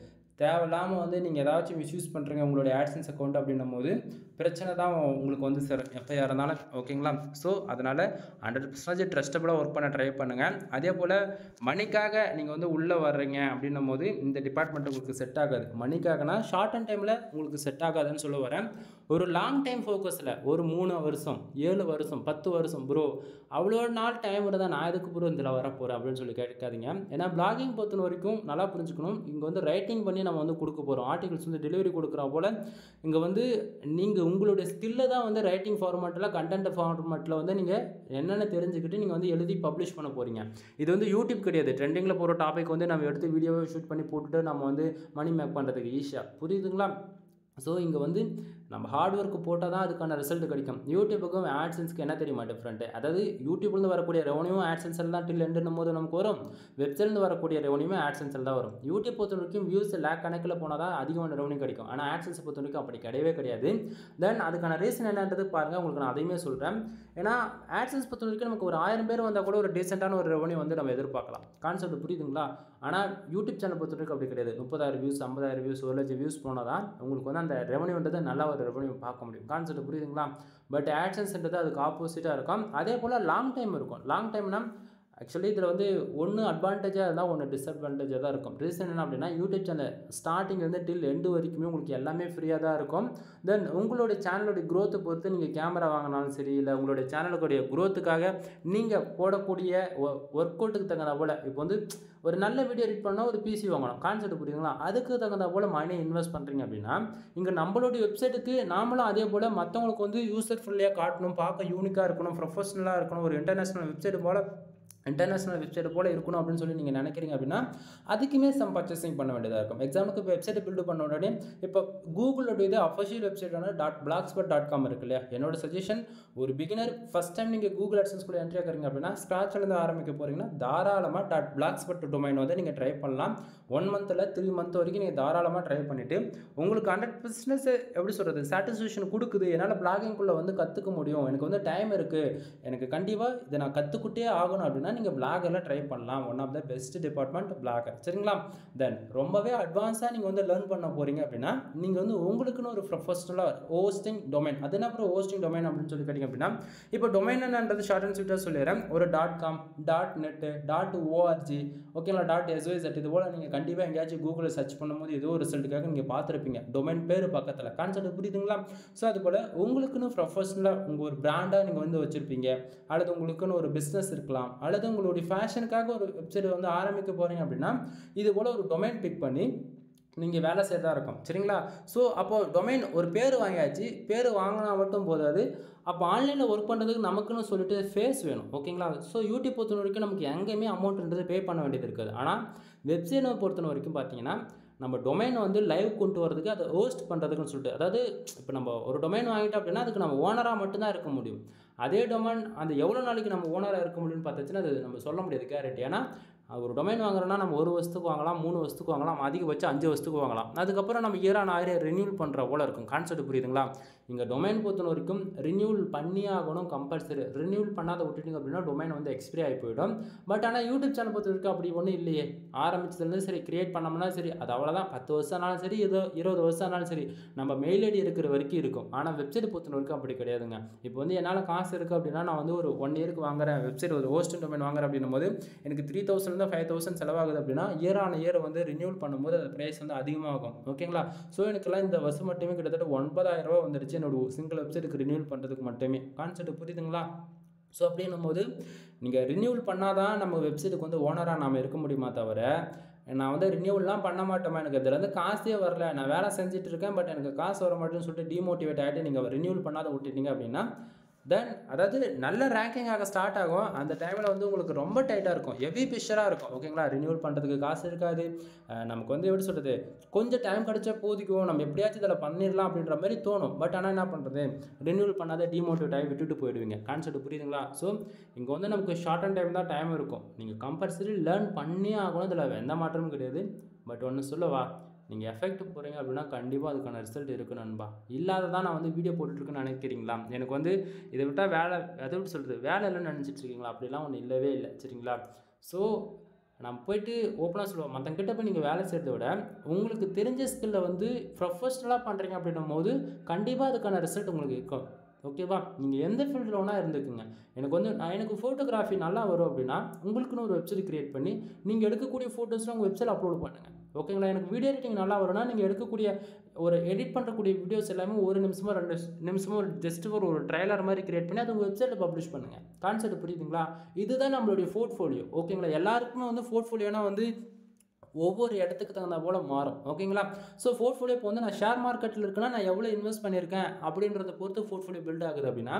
தேவையில்லாமல் வந்து நீங்கள் ஏதாச்சும் மிஸ்யூஸ் பண்ணுறீங்க உங்களுடைய ஆட்சன்ஸ் அக்கௌண்ட் அப்படின்னும் போது பிரச்சனை தான் உங்களுக்கு வந்து எப்போ இருந்தாலும். ஓகேங்களா? ஸோ அதனால் 100% ட்ரஸ்டபுளாக ஒர்க் பண்ண ட்ரை பண்ணுங்கள். அதே போல் மணிக்காக நீங்கள் வந்து உள்ளே வர்றீங்க அப்படின்னும் போது இந்த டிபார்ட்மெண்ட் உங்களுக்கு செட் ஆகாது. மணிக்காகனா ஷார்ட் அண்ட் டைமில் உங்களுக்கு செட் ஆகாதுன்னு சொல்ல வரேன். ஒரு லாங் டைம் ஃபோக்கஸில் ஒரு 3 வருஷம் 7 வருஷம் 10 வருஷம் ப்ரோ அவ்வளோ நாள் டைம் இருந்தால் நான் எதுக்கு ப்ரோ இதில் வரப்போகிறேன் அப்படின்னு சொல்லி கேட்காதீங்க. ஏன்னா பிளாகிங் பொறுத்த வரைக்கும் நல்லா புரிஞ்சுக்கணும். இங்கே வந்து ரைட்டிங் பண்ணி நம்ம வந்து கொடுக்க போகிறோம், ஆர்டிகல்ஸ் வந்து டெலிவரி கொடுக்குறா போல் இங்கே வந்து நீங்கள் உங்களுடைய ஸ்கில்லை தான் வந்து ரைட்டிங் ஃபார்மேட்டில் கண்டென்ட் ஃபார்மேட்டில் வந்து நீங்கள் என்னென்ன தெரிஞ்சுக்கிட்டு நீங்கள் வந்து எழுதி பப்ளிஷ் பண்ண போகிறீங்க. இது வந்து யூடியூப் கிடையாது. ட்ரெண்டிங்கில் போகிற டாபிக் வந்து நம்ம எடுத்து வீடியோவை ஷூட் பண்ணி போட்டுட்டு நம்ம வந்து மணி மேக் பண்ணுறதுக்கு ஈஸியாக. புரியுதுங்களா? ஸோ இங்கே வந்து நம்ம ஹார்ட் ஒர்க்கு போட்டால் தான் அதுக்கான ரிசல்ட் கிடைக்கும். யூடியூப்புக்கும் ஆட்சன்ஸ்க்கு என்ன தெரியுமா டிஃப்ரெண்ட்டு? அதாவது யூடியூப்லேருந்து வரக்கூடிய ரெவன்யூவும் ஆட்சன்ஸில் தான் டில் எண்டுன்னும் போது நமக்கு வரும், வெப்சைட்லேருந்து வரக்கூடிய ரெவன்யூமே ஆட்சன்ஸில் தான் வரும். யூடியூப் பொறுத்த வரைக்கும் வியூஸ் லேக் கணக்கில் போனால் தான் அதிகமான ரெவன்யூ கிடைக்கும். ஆனால் ஆட்சன்ஸை பொறுத்த வரைக்கும் அப்படி கிடையவே கிடையாது. தென் அதுக்கான ரீசன் என்னன்றது பாருங்கள், உங்களுக்கு நான் அதையுமே சொல்கிறேன். ஏன்னா ஆட்சன்ஸ் பொறுத்த வரைக்கும் நமக்கு ஒரு 1000 பேர் வந்தால் கூட ஒரு டீசெண்டான ஒரு ரெவன்யூ வந்து நம்ம எதிர்பார்க்கலாம். கான்செப்ட் புரியுதுங்களா? ஆனால் யூடியூப் சேனல் பொறுத்த வரைக்கும் அப்படி கிடையாது. 30,000 வியூஸ் 50,000 வியூஸ் 1,00,000 வியூஸ் போனால் தான் உங்களுக்கு வந்து அந்த ரெவன்யூன்றது நல்ல ஒரு ரெவன்யூ பார்க்க முடியும். கான்செப்ட் புரியுதுங்களா? பட் ஆட்சன்ஸ்ன்றது அதுக்கு ஆப்போசிட்டாக இருக்கும். அதே போல் லாங் டைம் இருக்கும். லாங் டைம்னா ஆக்சுவலி இதில் வந்து ஒன்று அட்வான்டேஜாக இருந்தால் ஒன்று டிஸ்அட்வான்டேஜாக தான் இருக்கும். ரீசன் என்ன அப்படின்னா, யூடியூப் சேனல் ஸ்டார்டிங் வந்து டில் எண்டு வரைக்குமே உங்களுக்கு எல்லாமே ஃப்ரீயாக தான் இருக்கும். தென் உங்களுடைய சேனலுடைய க்ரோத்தை பொறுத்து நீங்கள் கேமரா வாங்கினாலும் சரி, இல்லை உங்களுடைய சேனலுடைய க்ரோத்துக்காக நீங்கள் போடக்கூடிய ஒர்க் அவுட்டுக்கு தகுந்த போல், இப்போ வந்து ஒரு நல்ல வீடியோ எடிட் பண்ணால் ஒரு பிசி வாங்கணும், கான்செப்ட் புரியுதுங்களா? அதுக்கு தகுந்த போல் மணி இன்வெஸ்ட் பண்ணுறீங்க அப்படின்னா, இங்கே நம்மளுடைய வெப்சைட்டுக்கு நாமளும் அதே போல் மற்றவங்களுக்கு வந்து யூசர் ஃப்ரெண்ட்லியாக காட்டணும், பார்க்க யூனிக்காக இருக்கணும், ப்ரொஃபஷனலாக இருக்கணும், ஒரு இன்டர்நேஷ்னல் வெப்சைட் போல் இருக்கணும் அப்படின்னு சொல்லி நீங்கள் நினைக்கிறீங்க அப்படின்னா, அதுக்குமே சம் பர்ச்சேசிங் பண்ண வேண்டியதாக இருக்கும். எக்ஸாம்பிளுக்கு இப்போ வெப்சைட் பில்டு பண்ண உடனே இப்போ கூகுளோட இது அஃபிஷியல் வெப்சைட்டான .blogspot.com இருக்கு இல்லையா? என்னோட சஜஷன், ஒரு பிகினர் ஃபஸ்ட் டைம் நீங்கள் கூகுள் AdSense கூட என்ட்ரி ஆகிறீங்க அப்படின்னா, ஸ்க்ராட்ச்லேருந்து ஆரம்பிக்க போகிறீங்கன்னா தாராளமாக .blogspot டொமைன் வந்து நீங்கள் ட்ரை பண்ணலாம். 1 மந்த்தில் 3 மந்த் வரைக்கும் நீங்கள் தாராளமாக ட்ரை பண்ணிவிட்டு உங்களுக்கு 100% எப்படி சொல்கிறது, சாட்டிஸ்ஃபேக்ஷன் கொடுக்குது. என்னால் பிளாகிங்குள்ளே வந்து கற்றுக்க முடியும், எனக்கு வந்து டைம் இருக்குது, எனக்கு கண்டிப்பாக இதை நான் கற்றுக்கிட்டே ஆகணும் அப்படின்னா நீங்கள் பிளாகரில் ட்ரை பண்ணலாம். One of the best department blogger, சரிங்களா? தென் ரொம்பவே அட்வான்ஸாக நீங்கள் வந்து லேர்ன் பண்ண போகிறீங்க அப்படின்னா, நீங்கள் வந்து உங்களுக்குன்னு ஒரு ப்ரொஃபஷனலாக ஹோஸ்டிங் டொமைன், அது என்ன அப்புறம் ஹோஸ்டிங் டொமைன் அப்படின்னு சொல்லி கேட்டிங்க அப்படின்னா, இப்போ டொமைன் என்னன்றது ஷார்ட் அண்ட் ஸ்வீட்டாக சொல்லிடுறேன். ஒரு .com, .net, .org, ஓகேங்களா, .sz இது போல் நீங்கள் கண்டிப்பாக எங்கேயாச்சும் கூகுளில் சர்ச் பண்ணும்போது ஏதோ ஒரு ரிசல்ட்டுக்காக நீங்கள் பார்த்துருப்பீங்க டொமைன் பேர் பக்கத்தில், கான்செப்ட் புரியுதுங்களா? ஸோ அது போல் உங்களுக்குன்னு ப்ரொஃபஷனலாக உங்கள் ஒரு பிராண்டாக நீங்கள் வந்து வச்சுருப்பீங்க, அல்லது உங்களுக்குன்னு ஒரு பிஸ்னஸ் இருக்கலாம், அல்லது உங்களுடைய ஃபேஷனுக்காக ஒரு வெப்சைட் வந்து ஆரம்பிக்க போகிறீங்க அப்படின்னா, இது போல் ஒரு டொமைன் பிக் பண்ணி நீங்கள் வேலை செய்யறதா இருக்கும், சரிங்களா? ஸோ அப்போது டொமைன் ஒரு பேர் வாங்கியாச்சு, பேர் வாங்கினா மட்டும் போதாது, அப்போ ஆன்லைனில் ஒர்க் பண்ணுறதுக்கு நமக்குன்னு சொல்லிட்டு ஃபேஸ் வேணும், ஓகேங்களா? ஸோ யூடியூப் பொறுத்த வரைக்கும் நமக்கு எங்கேயுமே அமௌண்ட்ன்றது பே பண்ண வேண்டியது இருக்காது. ஆனால் வெப்சைட்டை பொறுத்த வரைக்கும் பார்த்தீங்கன்னா, நம்ம டொமைனை வந்து லைவ் கொண்டு வரதுக்கு, அதை ஹோஸ்ட் பண்ணுறதுக்குன்னு சொல்லிட்டு, அதாவது இப்போ நம்ம ஒரு டொமைன் வாங்கிட்டோம் அப்படின்னா அதுக்கு நம்ம ஓனராக மட்டும்தான் இருக்க முடியும். அதே டொமைன் அந்த எவ்வளோ நாளைக்கு நம்ம ஓனராக இருக்க முடியும்னு பார்த்துச்சுன்னா அது நம்ம சொல்ல முடியாது கேரண்டி. ஏன்னா ஒரு டொமைன் வாங்குறோன்னா நம்ம 1 வருஷத்துக்கு வாங்கலாம், 3 வருஷத்துக்கு வாங்கலாம், அதிகபட்சம் 5 வருஷத்துக்கு வாங்கலாம். அதுக்கப்புறம் நம்ம இயரான ரினியூல் பண்ணுற போல் இருக்கும், கான்செப்ட் புரியுதுங்களா? இங்கே டொமைன் பொறுத்த வரைக்கும் ரினியூல் பண்ணி ஆகணும் கம்பல்சரி. ரினியூல் பண்ணாத விட்டுட்டிங்க அப்படின்னா டொமைன் வந்து எக்ஸ்பைரி ஆகி போயிடும். பட் ஆனால் யூடியூப் சேனல் பொறுத்த வரைக்கும் அப்படி ஒன்றும் இல்லையே. ஆரம்பிச்சதுலேருந்து சரி, கிரியேட் பண்ணோம்னா சரி, அது அவ்வளோதான். 10 வருஷம் ஆனாலும் சரி, 20 வருஷம் ஆனாலும் சரி, நம்ம மெயில் ஐடி இருக்கிற வரைக்கும் இருக்கும். ஆனால் வெப்சைட் பொறுத்த வரைக்கும் அப்படி கிடையாதுங்க. இப்போ வந்து என்னால் காசு இருக்குது அப்படின்னா, நான் வந்து ஒரு 1 இயருக்கு வாங்குறேன் வெப்சைட், ஒரு ஹோஸ்டிங் டொமைன் வாங்குறேன் அப்படின்னும் போது எனக்கு 3000 5,000 செலவாகுது அப்படின்னா, இயரான இயர் வந்து ரினியூல் பண்ணும்போது அது ப்ரைஸ் வந்து அதிகமாகும், ஓகேங்களா? ஸோ எனக்குலாம் இந்த வருஷம் மட்டுமே கிட்டத்தட்ட 9,000 ரூபா வந்துருச்சு என்னோட சிங்கிள் வெப்சைட்டுக்கு ரினியூல் பண்ணுறதுக்கு மட்டுமே, கான்செப்ட் புரியுதுங்களா? ஸோ அப்படின்னும் போது நீங்கள் ரினியூல் பண்ணாதான் நம்ம வெப்சைட்டுக்கு வந்து ஓனராக நாம் இருக்க முடியுமா தவிர, நான் வந்து ரினியூவல்லாம் பண்ண மாட்டோமா, எனக்கு இதில் வந்து காசே வரல, நான் வேலை செஞ்சுட்டு இருக்கேன் பட் எனக்கு காசு வர மாட்டேன்னு சொல்லிட்டு டிமோட்டிவேட் ஆகிட்டு நீங்கள் ரினியூல் பண்ணாத விட்டுட்டீங்க அப்படின்னா, தென் அதாவது நல்ல ரேங்கிங் ஆக ஸ்டார்ட் ஆகும். அந்த டைமில் வந்து உங்களுக்கு ரொம்ப டைட்டாக இருக்கும், ஹெவி ப்ரெஷராக இருக்கும், ஓகேங்களா? ரினியூல் பண்ணுறதுக்கு காசு இருக்காது. நமக்கு வந்து எப்படி சொல்கிறது, கொஞ்சம் டைம் கிடச்சா போதிக்கும், நம்ம எப்படியாச்சும் இதில் பண்ணிடலாம் அப்படின்ற மாதிரி தோணும். பட் ஆனால் என்ன பண்ணுறது, ரினியூல் பண்ணாத டிமோட்டிவேட் ஆகி விட்டுட்டு போயிடுவீங்க, கான்செப்ட் புரியுதுங்களா? ஸோ இங்கே வந்து நமக்கு ஷார்ட் அண்ட் டைம் தான் டைம் இருக்கும். நீங்கள் கம்பல்சரி லேர்ன் பண்ணி ஆகணும், இதில் எந்த மாற்றமும் கிடையாது. பட் ஒன்று சொல்லவா, நீங்கள் எஃபெக்ட் போகிறீங்க அப்படின்னா கண்டிப்பாக அதுக்கான ரிசல்ட் இருக்குது நண்பா. இல்லாததான் நான் வந்து வீடியோ போட்டுட்ருக்குன்னு நினைக்கிறீங்களா? எனக்கு வந்து இதை விட்டால் வேலை, அதை விட்டு சொல்கிறது வேலை இல்லைன்னு நினச்சிட்டு இருக்கீங்களா? அப்படிலாம் ஒன்று இல்லவே இல்லை, சரிங்களா? ஸோ நம்ம போய்ட்டு ஓப்பனாக சொல்லுவோம், மற்றவங்கிட்ட போய் நீங்கள் வேலை செய்கிறத விட உங்களுக்கு தெரிஞ்ச ஸ்கில்லை வந்து ப்ரொஃபஷ்னலாக பண்ணுறீங்க அப்படின்னும் போது கண்டிப்பாக அதுக்கான ரிசல்ட் உங்களுக்கு இருக்கும், ஓகேவா? நீங்கள் எந்த ஃபீல்டில் வேணால் இருந்துக்குங்க. எனக்கு வந்து எனக்கு ஃபோட்டோகிராஃபி நல்லா வரும் அப்படின்னா உங்களுக்குன்னு ஒரு வெப்சைட் க்ரியேட் பண்ணி நீங்கள் எடுக்கக்கூடிய ஃபோட்டோஸ்லாம் உங்கள் வெப்சைட் அப்லோட் பண்ணுங்கள், ஓகேங்களா? எனக்கு வீடியோ எடிட்டிங் நல்லா வரும்னா நீங்கள் எடுக்கக்கூடிய ஒரு எடிட் பண்ணுறக்கூடிய வீடியோஸ் எல்லாமே 1 நிமிஷமோ 2 நிமிஷமோ ஜஸ்ட் ஒரு ட்ரைலர் மாதிரி க்ரியேட் பண்ணி அது உங்கள் வெப்சைட்டில் பப்ளிஷ் பண்ணுங்கள், கான்செப்ட் புரியுதுங்களா? இதுதான் நம்மளுடைய போர்ட்ஃபோலியோ, ஓகேங்களா? எல்லாருக்குமே வந்து போர்ட்ஃபோலியோனா வந்து ஒவ்வொரு இடத்துக்கு தகுந்த போல் மாறும், ஓகேங்களா? ஸோ போர்ட்ஃபோலியோ இப்போ வந்து நான் ஷேர் மார்க்கெட்டில் இருக்குன்னா நான் எவ்வளோ இன்வெஸ்ட் பண்ணியிருக்கேன் அப்படின்றத பொறுத்து போர்ட்ஃபோலியோ பில்ட் ஆகுது அப்படின்னா,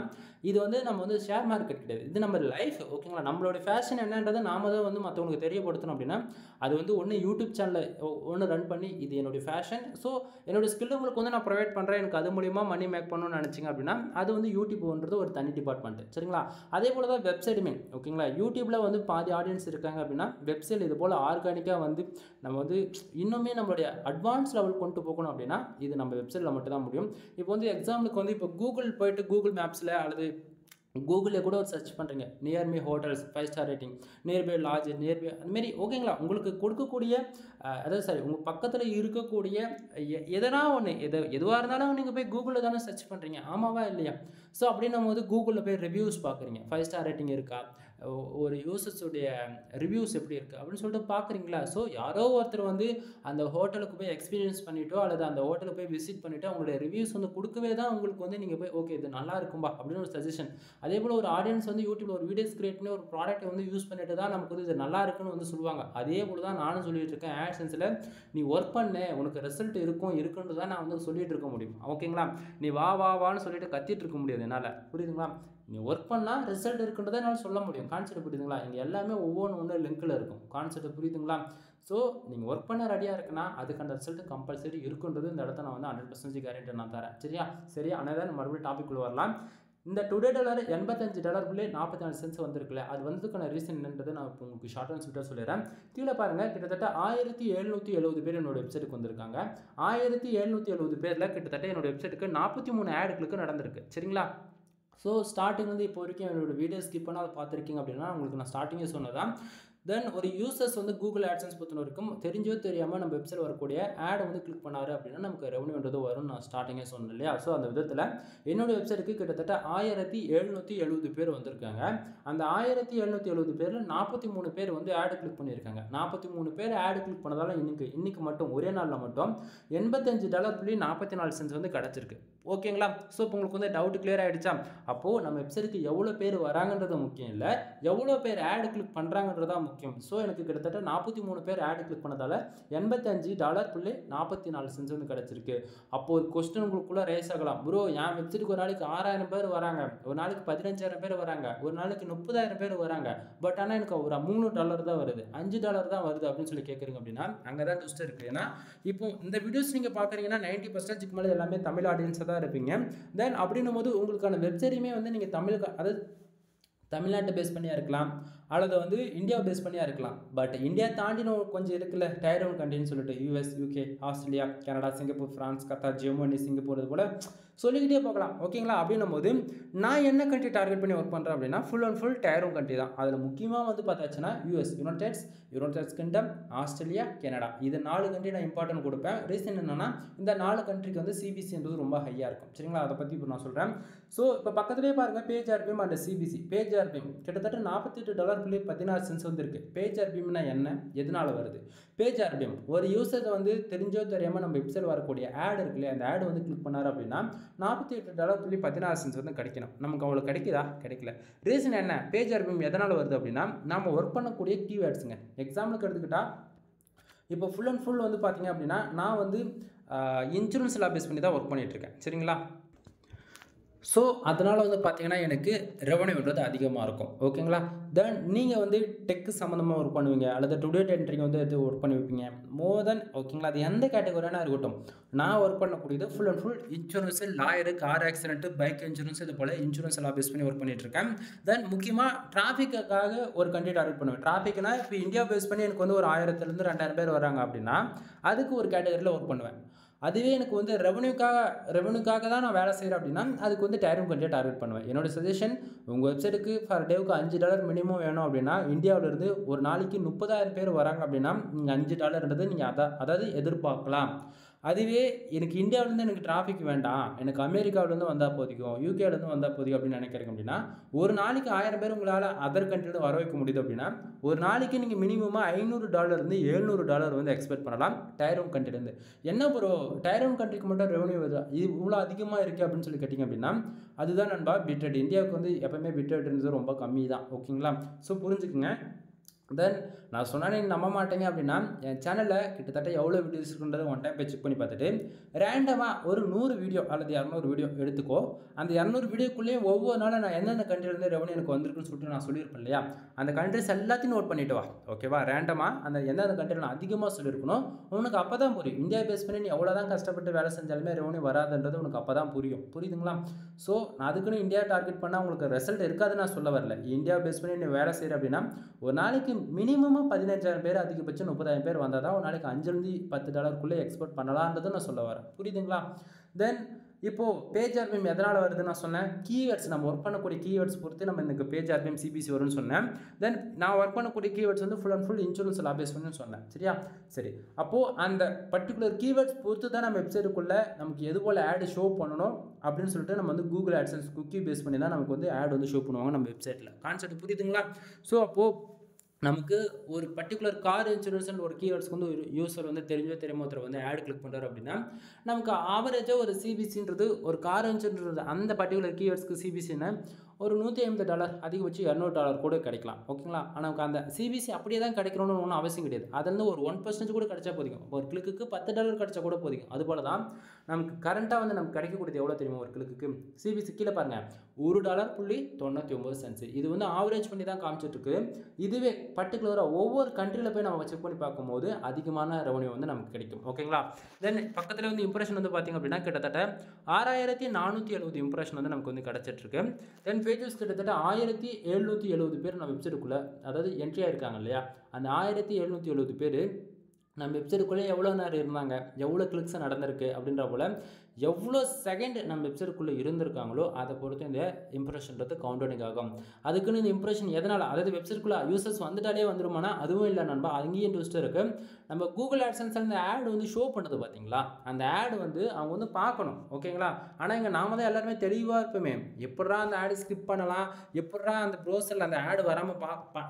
இது வந்து நம்ம வந்து ஷேர் மார்க்கெட் கிடையாது, இது நம்ம லைஃப், ஓகேங்களா? நம்மளோட ஃபேஷன் என்னன்றதை நாம தான் வந்து மற்றவங்களுக்கு தெரியப்படுத்தணும் அப்படின்னா, அது வந்து ஒன்று யூடியூப் சேனலில் ஒன்று ரன் பண்ணி இது என்னுடைய ஃபேஷன், ஸோ என்னோடய ஸ்கில் உங்களுக்கு வந்து நான் ப்ரொவைட் பண்ணுறேன், எனக்கு அது மூலிமா மணி மேக் பண்ணணும்னு நினச்சிங்க அப்படின்னா அது வந்து யூடியூப்ன்றது ஒரு தனி டிபார்ட்மெண்ட், சரிங்களா? அதே போல் தான் வெப்சைட்டுமே, ஓகேங்களா? யூடியூப்பில் வந்து பாதி ஆடியன்ஸ் இருக்காங்க அப்படின்னா வெப்சைட் இது போல் ஆர்கானிக்காக வந்து நம்ம வந்து இன்னுமே நம்மளுடைய அட்வான்ஸ் லெவல் கொண்டு போகணும் அப்படின்னா இது நம்ம வெப்சைட்டில் மட்டும் தான் முடியும். இப்போ வந்து எக்ஸாம்பிளுக்கு வந்து இப்போ கூகுள் போய்ட்டு கூகுள் மேப்ஸில் அல்லது கூகுளில் கூட ஒரு சர்ச் பண்ணுறீங்க, nearby hotels 5 star rating, nearby lodge, nearby அதுமாரி, ஓகேங்களா? உங்களுக்கு கொடுக்கக்கூடிய அதாவது சரி உங்கள் பக்கத்தில் இருக்கக்கூடிய எதனா ஒன்று எதுவாக இருந்தாலும் நீங்கள் போய் கூகுளில் தானே சர்ச் பண்ணுறீங்க, ஆமாவா இல்லையா? ஸோ அப்படின்னும் போது கூகுளில் போய் ரிவ்யூஸ் பார்க்குறீங்க, 5 ஸ்டார் ரேட்டிங் இருக்கா, ஒரு யூசர்ஸுடைய ரிவ்யூஸ் எப்படி இருக்குது அப்படின்னு சொல்லிட்டு பார்க்குறீங்களா? ஸோ யாரோ ஒருத்தர் வந்து அந்த ஹோட்டலுக்கு போய் எக்ஸ்பீரியன்ஸ் பண்ணிவிட்டோ அல்லது அந்த ஹோட்டலுக்கு போய் விசிட் பண்ணிவிட்டு அவங்களுடைய ரிவ்யூஸ் வந்து கொடுக்கவே தான் உங்களுக்கு வந்து நீங்கள் போய் ஓகே இது நல்லா இருக்கும்பா அப்படின்னு ஒரு சஜஷன். அதே போல் ஒரு ஆடியன்ஸ் வந்து யூடியூப்ல ஒரு வீடியோஸ் கிரியேட் பண்ணி ஒரு ப்ராடக்ட்டை வந்து யூஸ் பண்ணிட்டு தான் நமக்கு வந்து இது நல்லா இருக்குன்னு வந்து சொல்லுவாங்க. அதே போல் தான் நானும் சொல்லிட்டு இருக்கேன். ஆட்சன்ஸில் நீ ஒர்க் பண்ணு, உனக்கு ரிசல்ட் இருக்குன்றது தான் நான் வந்து சொல்லிட்டு இருக்க முடியும். ஓகேங்களா? நீ வான்னு சொல்லிட்டு கத்திட்டு இருக்க முடியாது என்னால். புரியுதுங்களா? நீ ஒர்க் பண்ணால் ரிசல்ட் இருக்குன்றதை என்னால் சொல்ல முடியும். கான்செப்ட் புரியுதுங்களா? இங்கே எல்லாமே ஒவ்வொன்று லிங்கில் இருக்கும். கான்செப்ட் புரியுதுங்களா? ஸோ நீங்கள் ஒர்க் பண்ண ரெடியாக இருக்குன்னா அதுக்கான ரிசல்ட் கம்பல்சரி இருக்குன்றது இந்த இடத்த நான் வந்து 100% கேரண்டி நான் தரேன். சரியா ஆனால் மறுபடியும் டாபிக் வரலாம். இந்த டுடே டாலர் $85 44 சென்ட்ஸ் வந்திருக்குல்ல, அது வந்ததுக்கான ரீசன் என்னன்றது நான் இப்போ உங்களுக்கு ஷார்ட் அண்ட் ஸ்வீட்டாக சொல்லிடுறேன். கீழே பாருங்கள், கிட்டத்தட்ட 1770 பேர் என்னோட வெப்சைட்டுக்கு வந்திருக்காங்க. 1770 பேரில் கிட்டத்தட்ட என்னோட வெப்சைட்டுக்கு 43 ஆட் கிளிக்கு நடந்திருக்கு. சரிங்களா? ஸோ ஸ்டார்டிங் வந்து இப்போ வரைக்கும் என்னோட வீடியோ ஸ்கிப் பண்ணால் பார்த்துருக்கீங்க அப்படின்னா உங்களுக்கு நான் ஸ்டார்டிங்கே சொன்னதான். தென் ஒரு யூசர்ஸ் வந்து கூகுள் ஆட்சன்ஸ் பொறுத்த வரைக்கும் தெரிஞ்சோ தெரியாமல் நம்ம வெப்சைட் வரக்கூடிய ஆடை வந்து கிளிக் பண்ணாரு அப்படின்னா நமக்கு ரெவன்யூன்றது வரும். நான் ஸ்டார்டிங்கே சொன்னேன் இல்லையா? ஸோ அந்த விதத்தில் என்னோடய வெப்சைட்டுக்கு கிட்டத்தட்ட 1770 பேர் வந்திருக்காங்க. அந்த 1770 பேரில் 43 பேர் வந்து ஆடு கிளிக் பண்ணியிருக்காங்க. 43 பேர் ஆடு கிளிக் பண்ணதால் இன்னைக்கு மட்டும் ஒரே நாளில் மட்டும் $85.44 வந்து கிடச்சிருக்கு. ஓகேங்களா? ஸோ இப்போ உங்களுக்கு வந்து டவுட் கிளியர் ஆகிடுச்சா? அப்போது நம்ம வெப்சைட்டுக்கு எவ்வளோ பேர் வராங்கன்றது முக்கியம் இல்லை, எவ்வளோ பேர் ஆடு கிளிக் பண்ணுறாங்கன்றதா முக்கியம். ஸோ எனக்கு கிட்டத்தட்ட 43 பேர் ஆடு கிளிக் பண்ணதால் $85.44 வந்து கிடச்சிருக்கு. அப்போது ஒரு கொஸ்டின் உங்களுக்குள்ளே ரேஸ் ஆகலாம். ப்ரோ என் வெப்சைட்டுக்கு ஒரு நாளைக்கு 6000 பேர் வராங்க, ஒரு நாளைக்கு 15000 பேர் வராங்க, ஒரு நாளைக்கு 30000 பேர் வராங்க, பட் ஆனால் எனக்கு ஒரு $3 தான் வருது, $5 தான் வருது அப்படின்னு சொல்லி கேட்குறீங்க அப்படின்னா அங்கே தான் ட்விஸ்ட் இருக்குது. ஏன்னா இப்போ இந்த வீடியோஸ் நீங்கள் பார்க்குறீங்கன்னா 90% மேலே எல்லாமே தமிழ் ஆடியன்ஸாக தான் இருப்பீங்க. தென் அப்படின்னும் போது உங்களுக்கான வெப்சைட்டுமே வந்து நீங்கள் அதாவது தமிழ்நாட்டை பேஸ் பண்ணியாக இருக்கலாம் அல்லது வந்து இந்தியாவை பேஸ் பண்ணியாக இருக்கலாம். பட் இந்தியா தாண்டின கொஞ்சம் இருக்குல்ல டயர் 1 கண்ட்ரின்னு சொல்லிட்டு US, UK, Australia, Canada, Singapore, France, Qatar, Germany, Singapore இது போல் சொல்லிக்கிட்டே போகலாம். ஓகேங்களா? அப்படின்னும் போது நான் என்ன கண்ட்ரி டார்கெட் பண்ணி ஒர்க் பண்ணுறேன் அப்படின்னா full and full tier 1 country தான். அதில் முக்கியமாக வந்து பார்த்தாச்சுன்னா US, United Kingdom, Australia, Canada, இது 4 கண்ட்ரி நான் இம்பார்ட்டன்ட் கொடுப்பேன். ரீசன் என்னென்னா இந்த 4 கண்ட்ரிக்கு வந்து சிபிசின்றது ரொம்ப ஹையாக இருக்கும். சரிங்களா? அதை பற்றி இப்போ நான் சொல்கிறேன். ஸோ இப்போ பக்கத்துலேயே பாருங்கள் page RPM and CPC. Page RPM கிட்டத்தட்ட $48.16 வந்துருக்கு. பேஜ் ஆர்பிஎம்னா என்ன, எதனால் வருது? பேஜ் ஆர்பிஎம் ஒரு யூசரை வந்து தெரிஞ்சோ தெரியாமல் நம்ம வெப்சைட் வரக்கூடிய ஆட் இருக்குல்லையா, அந்த ஆடு வந்து கிளிக் பண்ணார் அப்படின்னா $48.16 வந்து கிடைக்கணும். நமக்கு அவ்வளோ கிடைக்குதா? கிடைக்கல. ரீசன் என்ன? பேஜ் ஆர்பிஎம் எதனால் வருது அப்படின்னா நம்ம ஒர்க் பண்ணக்கூடிய கீவேர்ட்ஸுங்க. எக்ஸாம்பிளுக்கு எடுத்துக்கிட்டால் இப்போ ஃபுல் அண்ட் ஃபுல் வந்து பார்த்தீங்க அப்படின்னா நான் வந்து இன்சூரன்ஸ் லா பேஸ் பண்ணி தான் ஒர்க் பண்ணிகிட்ருக்கேன். சரிங்களா? ஸோ அதனால் வந்து பார்த்தீங்கன்னா எனக்கு ரெவன்யூன்றது அதிகமாக இருக்கும். ஓகேங்களா? தென் நீங்கள் வந்து டெக்கு சம்மந்தமாக ஒர்க் பண்ணுவீங்க அல்லது டுடே என்ட்ரிங்க வந்து எது ஒர்க் பண்ணி வைப்பீங்க மோர் தென். ஓகேங்களா? அது எந்த கேட்டகரியாக இருக்கட்டும், நான் ஒர்க் பண்ணக்கூடியது full and full insurance, lawyer, car accident, bike insurance, இது போல் இன்சூரன்ஸ் எல்லாம் பேஸ் பண்ணி ஒர்க் பண்ணிகிட்ருக்கேன். தென் முக்கியமாக டிராஃபிக்காக ஒரு கண்ட்ரி டார்கெட் பண்ணுவேன். டிராஃபிக்னா இப்போ இந்தியா பேஸ் பண்ணி எனக்கு வந்து ஒரு 1000 2000 பேர் வராங்க அப்படின்னா அதுக்கு ஒரு கேட்டகரியில் ஒர்க் பண்ணுவேன். அதுவே எனக்கு வந்து ரெவன்யூக்காக தான் நான் வேலை செய்கிறேன் அப்படின்னா அதுக்கு வந்து டயர் 1 கண்ட்ரியை டார்கெட் பண்ணுவேன். என்னோடய சஜஷன், உங்கள் வெப்சைட்டுக்கு ஃபார் டேவுக்கு $5 மினிமம் வேணும் அப்படின்னா இந்தியாவிலேருந்து ஒரு நாளைக்கு 30,000 பேர் வராங்க அப்படின்னா நீங்கள் $5 நீங்கள் அதாவது எதிர்பார்க்கலாம். அதுவே எனக்கு இந்தியாவிலேருந்து எனக்கு டிராஃபிக் வேண்டாம், எனக்கு அமெரிக்காவிலேருந்து வந்தால் போதிக்கும், யூகேலேருந்து வந்தால் போதிக்கும் அப்படின்னு நினைக்கிறீங்க அப்படின்னா ஒரு நாளைக்கு 1000 பேர் உங்களால் அதர் கண்ட்ரியில் வர வைக்க முடியுது அப்படின்னா ஒரு நாளைக்கு நீங்கள் மினிமமாக $500 $700 வந்து எக்ஸ்பெக்ட் பண்ணலாம் டயர் 1 கண்ட்ரிலேருந்து. என்ன ப்ரோ டயர் 1 கண்ட்ரிக்கு மட்டும் ரெவன்யூ வருது, இது இவ்வளோ அதிகமாக இருக்குது அப்படின்னு சொல்லி கேட்டிங்க அப்படின்னா அதுதான் நண்பா பிட் ரேட். இந்தியாவுக்கு வந்து எப்போவுமே பிட் ரேட்ன்றது ரொம்ப கம்மி தான். ஓகேங்களா? ஸோ புரிஞ்சுக்குங்க. தென் நான் சொன்னால் நீங்கள் நம்ப மாட்டேங்க அப்படின்னா என் சேனலில் கிட்டத்தட்ட எவ்வளோ வீடியோஸ் இருக்குன்றதை ஒன் டைம் போய் செக் பண்ணி பார்த்துட்டு ரேண்டமாக ஒரு 100 வீடியோ அல்லது 200 வீடியோ எடுத்துக்கோ. அந்த 200 வீடியோக்குள்ளேயே ஒவ்வொரு நாளும் நான் எந்தெந்த கண்ட்ரிலேருந்து ரெவன்யூ எனக்கு வந்திருக்குன்னு சொல்லிட்டு நான் சொல்லியிருப்பேன் இல்லையா, அந்த கண்ட்ரிஸ் எல்லாத்தையும் நோட் பண்ணிட்டு வா. ஓகேவா? ரேண்டமாக அந்த எந்தெந்த கண்ட்ரியில் நான் அதிகமாக சொல்லியிருக்கணும் உனக்கு அப்போ தான் புரியும். இந்தியா பேஸ் பண்ணி நீ எவ்வளோ தான் கஷ்டப்பட்டு வேலை செஞ்சாலுமே ரெவன்யூ வராதுன்றது உனக்கு அப்போ தான் புரியும். புரியுதுங்களா? ஸோ நான் அதுக்குன்னு இந்தியா டார்கெட் பண்ணால் உங்களுக்கு ரிசல்ட் இருக்காதுன்னு நான் சொல்ல வரல. இந்தியா பேஸ் பண்ணி நீ வேலை செய்கிற அப்படின்னா ஒரு நாளைக்கு மினிமமாக 15,000 பேர், அதிகபட்சம் 30,000 பேர் வந்தால் தான் ஒரு நாளைக்கு $5-10 எக்ஸ்போர்ட் பண்ணலான்றது நான் சொல்ல வரேன். புரியுதுங்களா? தென் இப்போது பேஜ் ஆர்பிஎம் எதனால் வருதுன்னு நான் சொன்னேன், கீவேர்ட்ஸ் நம்ம ஒர்க் பண்ணக்கூடிய கீவேர்ட்ஸ் பொறுத்து நம்ம இந்த பேஜ் ஆர்பிஎம் சிபிசி வரும்னு சொன்னேன். தென் நான் ஒர்க் பண்ணக்கூடிய கீவேர்ட்ஸ் வந்து ஃபுல் அண்ட் ஃபுல் இன்சூரன்ஸ் லா பேஸ் பண்ணி சொன்னேன். சரியா? சரி, அப்போது அந்த பர்டிகுலர் கீவேர்ட்ஸ் பொறுத்து தான் நம்ம வெப்சைட்டுக்குள்ளே நமக்கு எது போல் ஆடு ஷோ பண்ணணும் அப்படின்னு சொல்லிட்டு நம்ம வந்து கூகுள் ஆட்சன்ஸ் குக்கி பேஸ் பண்ணி தான் நமக்கு வந்து ஆட் வந்து ஷோ பண்ணுவாங்க நம்ம வெப்சைட்டில். கான்செப்ட் புரியுதுங்களா? ஸோ அப்போது நமக்கு ஒரு பர்டிகுலர் கார் இன்சூரன்ஸ் ஒரு கீவேர்ட்ஸ்க்கு வந்து ஒரு யூஸர் வந்து தெரியாமோ ஒருத்தர் வந்து ஆட் கிளிக் பண்ணுறாரு அப்படின்னா நமக்கு ஆவரேஜாக ஒரு சிபிசின்றது ஒரு கார் இன்சூரன்ஸ் அந்த பர்டிகுலர் கீவேர்ட்ஸ்க்கு சிபிசின்னு ஒரு $150 அதிகபட்சம் $200 கூட கிடைக்கலாம். ஓகேங்களா? ஆனால் நமக்கு அந்த சிபிசி அப்படியே தான் கிடைக்கணும்னு ஒன்றும் அவசியம் கிடையாது. அதில் ஒரு 1% கூட கிடைச்சா போதிக்கும். ஒரு கிளிக்கு $10 கிடைச்சா கூட போதிக்கும். அதுபோல் தான் நமக்கு கரண்ட்டாக வந்து நமக்கு கிடைக்கக்கூடியது எவ்வளோ தெரியுமா? ஒரு கிளிக்கு சிபிசி கீழே பாருங்கள், $1.99. இது வந்து ஆவரேஜ் பண்ணி தான் காமிச்சிட்ருக்கு. இதுவே பர்டிகுலராக ஒவ்வொரு கண்ட்ரியில் போய் நம்ம செக் பண்ணி பார்க்கும்போது அதிகமான ரெவன்யூ வந்து நமக்கு கிடைக்கும். ஓகேங்களா? தென் பக்கத்தில் வந்து இம்ப்ரெஷன் வந்து பார்த்திங்க அப்படின்னா கிட்டத்தட்ட 6470 இம்ப்ரெஷன் வந்து நமக்கு வந்து கிடச்சிட்ருக்கு. தென் பேஜஸ் கிட்டத்தட்ட 1770 பேர் நம்ம வெப்சைட்டுக்குள்ளே அதாவது என்ட்ரி ஆகிருக்காங்க இல்லையா? அந்த 1770 பேர் நம்ம வெப்சைட்டுக்குள்ளே எவ்வளோ நேரம் இருந்தாங்க, எவ்வளோ கிளிக்ஸ் நடந்திருக்கு அப்படின்ற போல் எவ்வளோ செகண்ட் நம்ம வெப்சைட்டுக்குள்ளே இருந்திருக்காங்களோ அதை பொறுத்து இந்த இம்ப்ரெஷன்றது கவுண்டனிங் ஆகும். அதுக்குன்னு இந்த இம்ப்ரெஷன் எதனால், அதாவது வெப்சைட்டுக்குள்ளே யூசர்ஸ் வந்துட்டாலே வந்துருமானா அதுவும் இல்லை நண்பா. அங்கேயும் ட்விஸ்ட் இருக்குது. நம்ம கூகுள் ஆட்சன்ஸ் அந்த ஆட் வந்து ஷோ பண்ணுறது பார்த்தீங்களா, அந்த ஆட் வந்து அவங்க வந்து பார்க்கணும். ஓகேங்களா? ஆனால் இங்கே நாம தான் எல்லாருமே தெளிவாக இருப்போமே, எப்படா அந்த ஆடு ஸ்கிப் பண்ணலாம், எப்படா அந்த ப்ரௌசரில் அந்த ஆடு வராமல்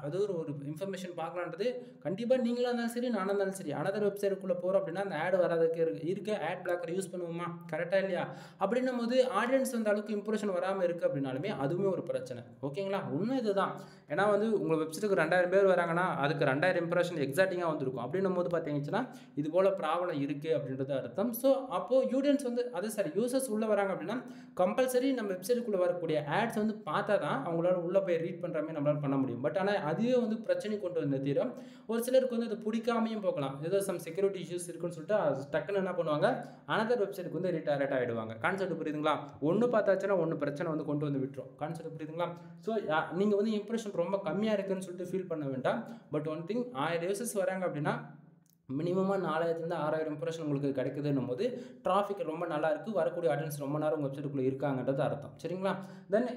அது ஒரு இன்ஃபர்மேஷன் பார்க்கலான்றது கண்டிப்பாக நீங்களும் இருந்தாலும் சரி நானும் இருந்தாலும் சரி அனதர் வெப்சைட்டுக்குள்ளே போகிறோம் அப்படின்னா அந்த ஆடு வராதுக்கு இருக்க ஆட் பிளாக்கர் யூஸ் பண்ணுவோமா? கரெக்டாக இல்லையா? அப்படின்னும் போது ஆடியன்ஸ் வந்து அளவுக்கு இம்ப்ரெஷன் வராமல் இருக்குது அப்படின்னாலுமே அதுவுமே ஒரு பிரச்சனை. ஓகேங்களா? உண்மை இதுதான். ஏன்னா வந்து உங்கள் வெப்சைட்டுக்கு 2000 பேர் வராங்கன்னா அதுக்கு 2000 இம்ப்ரெஷன் எக்ஸாக்டிங்காக வந்துருக்கும். அப்படின்னும் போது பார்த்தீங்கன்னா இது போல் ப்ராப்ளம் இருக்குது அப்படின்றது அர்த்தம். ஸோ அப்போது யூடியன்ஸ் வந்து அது சரி யூசர்ஸ் உள்ளே வராங்க அப்படின்னா கம்பல்சரி நம்ம வெப்சைட்டுக்குள்ளே வரக்கூடிய ஆட்ஸ் வந்து பார்த்தா தான் அவங்களால உள்ளே போய் ரீட் பண்ணுற மாதிரி நம்மளால் பண்ண முடியும். பட் ஆனால் அதுவே வந்து பிரச்சனை கொண்டு வந்து தீரும். ஒரு சிலருக்கு வந்து அது பிடிக்காமையும் போகலாம். ஏதோ சம் செக்யூரிட்டி இஷ்யூஸ் இருக்குன்னு சொல்லிட்டு டக்குன்னு என்ன பண்ணுவாங்க, அனதர் வெப்சைட்டுக்கு வந்து ரீடைரக்ட் ஆகிடுவாங்க. கான்செப்ட் புரியுதுங்களா? ஒன்று பார்த்தாச்சுன்னா ஒன்று பிரச்சனை வந்து கொண்டு வந்து விட்டுரும். கான்செப்ட் புரியுதுங்களா? ஸோ நீங்கள் வந்து இம்ப்ரெஷன் ரொம்ப கம்மியாக இருக்குன்னு சொல்லிட்டு ஃபீல் பண்ண வேண்டாம். பட் ஒன் திங், 1000 யூசர்ஸ் வராங்க அப்படின்னா மினிமமாக 4000 6000 இம்ப்ரெஷன் உங்களுக்கு கிடைக்குதுன்னும் போது டிராஃபிக் ரொம்ப நல்லா இருக்குது, வரக்கூடிய ஆடியன்ஸ் ரொம்ப நேரம் உங்கள் வெப்சைட்டுக்குள்ளே இருக்காங்கன்றது அர்த்தம். சரிங்களா? தென்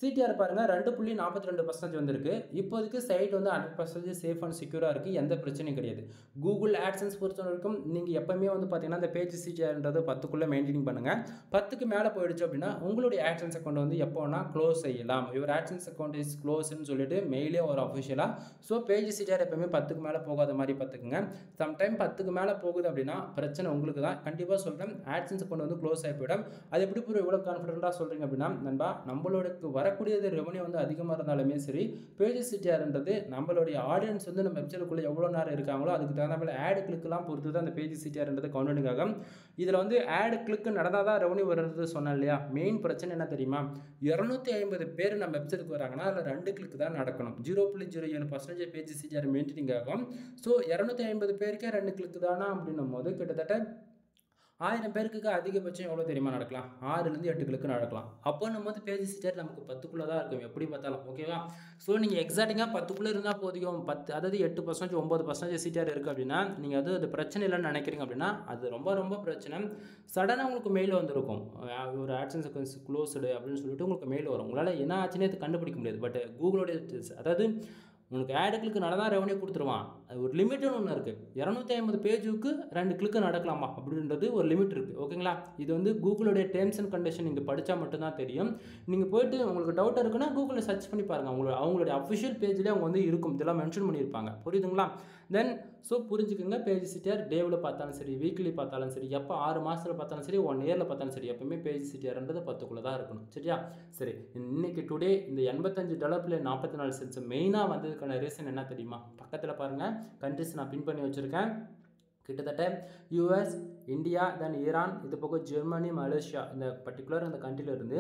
சிடிஆர் பாருங்கள் 2.42% வந்திருக்கு. இப்போதைக்கு சைட் வந்து 100% சேஃப் அண்ட் செக்யூராக இருக்குது, எந்த பிரச்சனையும் கிடையாது. கூகுள் ஆட்சன்ஸ் பொறுத்த வரைக்கும் நீங்கள் எப்போவுமே வந்து பார்த்தீங்கன்னா இந்த பேஜ் சிடிஆர்ன்றது 10க்குள்ளே மெயின்டைன் பண்ணுங்கள். 10க்கு மேலே போயிடுச்சு அப்படின்னா உங்களுடைய ஆட்சன்ஸ் அக்கௌண்ட் வந்து எப்போ வேணால் க்ளோஸ் செய்யலாம். யுவர் ஆட்சன்ஸ் அக்கௌண்ட் இஸ் க்ளோஸ்ன்னு சொல்லிட்டு மெயிலே ஒரு அஃபிஷியலாக. ஸோ பேஜ் சிடிஆர் எப்போவுமே 10க்கு மேலே போகாத மாதிரி பார்த்துக்குங்க. சம்டைம் 10க்கு மேலே போகுது அப்படின்னா பிரச்சனை உங்களுக்கு தான். கண்டிப்பாக சொல்கிறேன், ஆட்சன்ஸ் அக்கௌண்ட் வந்து க்ளோஸ் ஆகி போயிடும். அது எப்படி இவ்வளோ கான்ஃபிடென்ட்டாக சொல்கிறீங்க அப்படின்னா நண்பா, நம்மளோட வரக்கூடியது ரெவன்யூ வந்து அதிகமாக இருந்தாலுமே சரி பேஜ் சிடிஆர்ன்றது நம்மளுடைய ஆடியன்ஸ் வந்து நம்ம வெப்சைட்டுக்குள்ளே எவ்வளோ நேரம் இருக்காங்களோ அதுக்கு தகுந்த மாதிரி ஆடு கிளிக்லாம் பொறுத்து தான் அந்த பேஜ் சிடிஆர்ன்றது கவுண்டிங் ஆகும். இதில் வந்து ஆடு கிளிக் நடந்தால் தான் ரெவன்யூ வருது சொன்னேன் இல்லையா? மெயின் பிரச்சனை என்ன தெரியுமா? 250 பேர் நம்ம வெப்சைட்டுக்கு வராங்கன்னா அதில் 2 கிளிக் தான் நடக்கணும். 0.07% பேஜ் சிடிஆர் மெயின்டைனிங் ஆகும். ஸோ 250 பேருக்கே 2 கிளிக் தானா அப்படின்னும் போது கிட்டத்தட்ட 1000 பேருக்கு அதிகபட்சம் எவ்வளோ தெரியுமா நடக்கலாம்? 6லேருந்து 8 கிளிக்கு நடக்கலாம். அப்போ நம்ம வந்து பேஜ் சிடிஆர் நமக்கு 10க்குள்ளே தான் இருக்கும் எப்படி பார்த்தாலும். ஓகேவா? ஸோ நீங்கள் எக்ஸாக்டிங்காக 10க்குள்ளே இருந்தால் போதிக்கும். 10 அதாவது 8% 9% சிடிஆர் இருக்குது அப்படின்னா நீங்கள் அது பிரச்சனை இல்லைன்னு நினைக்கிறீங்க அப்படின்னா அது ரொம்ப ரொம்ப பிரச்சனை. சடனாக உங்களுக்கு மெயில் வந்திருக்கும், ஒரு ஆட்சன்ஸ் அக்கௌண்ட்ஸ் க்ளோஸ்டு அப்படின்னு சொல்லிட்டு உங்களுக்கு மெயில் வரும். உங்களால் என்ன ஆச்சுன்னே கண்டுபிடிக்க முடியாது. பட் கூகுளோடைய அதாவது உனக்கு ஆடு கிளிக்கு நடந்தால் ரெவன்யூ கொடுத்துருவான். அது ஒரு லிமிட்டுன்னு ஒன்று இருக்குது. 250 பேஜுக்கு 2 கிளிக்கு நடக்கலாமா அப்படின்றது ஒரு லிமிட் இருக்குது. ஓகேங்களா? இது வந்து கூகுளுடைய டேர்ம்ஸ் அண்ட் கண்டிஷன் நீங்கள் படித்தா மட்டும்தான் தெரியும். நீங்கள் போய்ட்டு உங்களுக்கு டவுட் இருக்குன்னா கூகுளில் சர்ச் பண்ணி பாருங்கள். அவங்களுடைய அஃபிஷியல் பேஜ்லேயே அவங்க வந்து இருக்கும், இதெல்லாம் மென்ஷன் பண்ணியிருப்பாங்க. புரியுதுங்களா? தென் ஸோ புரிஞ்சுக்கோங்க, பேஜ் சிடிஆர் டேவில் பார்த்தாலும் சரி, வீக்லி பார்த்தாலும் சரி, எப்போ 6 மாதத்தில் பார்த்தாலும் சரி, 1 இயரில் பார்த்தாலும் சரி, எப்பவுமே பேஜ் சிடிஆர்ன்றது 10க்குள்ளே தான் இருக்கணும். சரியா? சரி, இன்னைக்கு டுடே இந்த $85.44 மெயினாக வந்ததுக்கான ரீசன் என்ன தெரியுமா? பக்கத்தில் பாருங்கள், கண்ட்ரிஸ் நான் பின் பண்ணி வச்சுருக்கேன். கிட்டத்தட்ட யூஎஸ், இந்தியா, தென் ஈரான், இது போக ஜெர்மனி, மலேசியா, இந்த பர்டிகுலர் அந்த கண்ட்ரிலேருந்து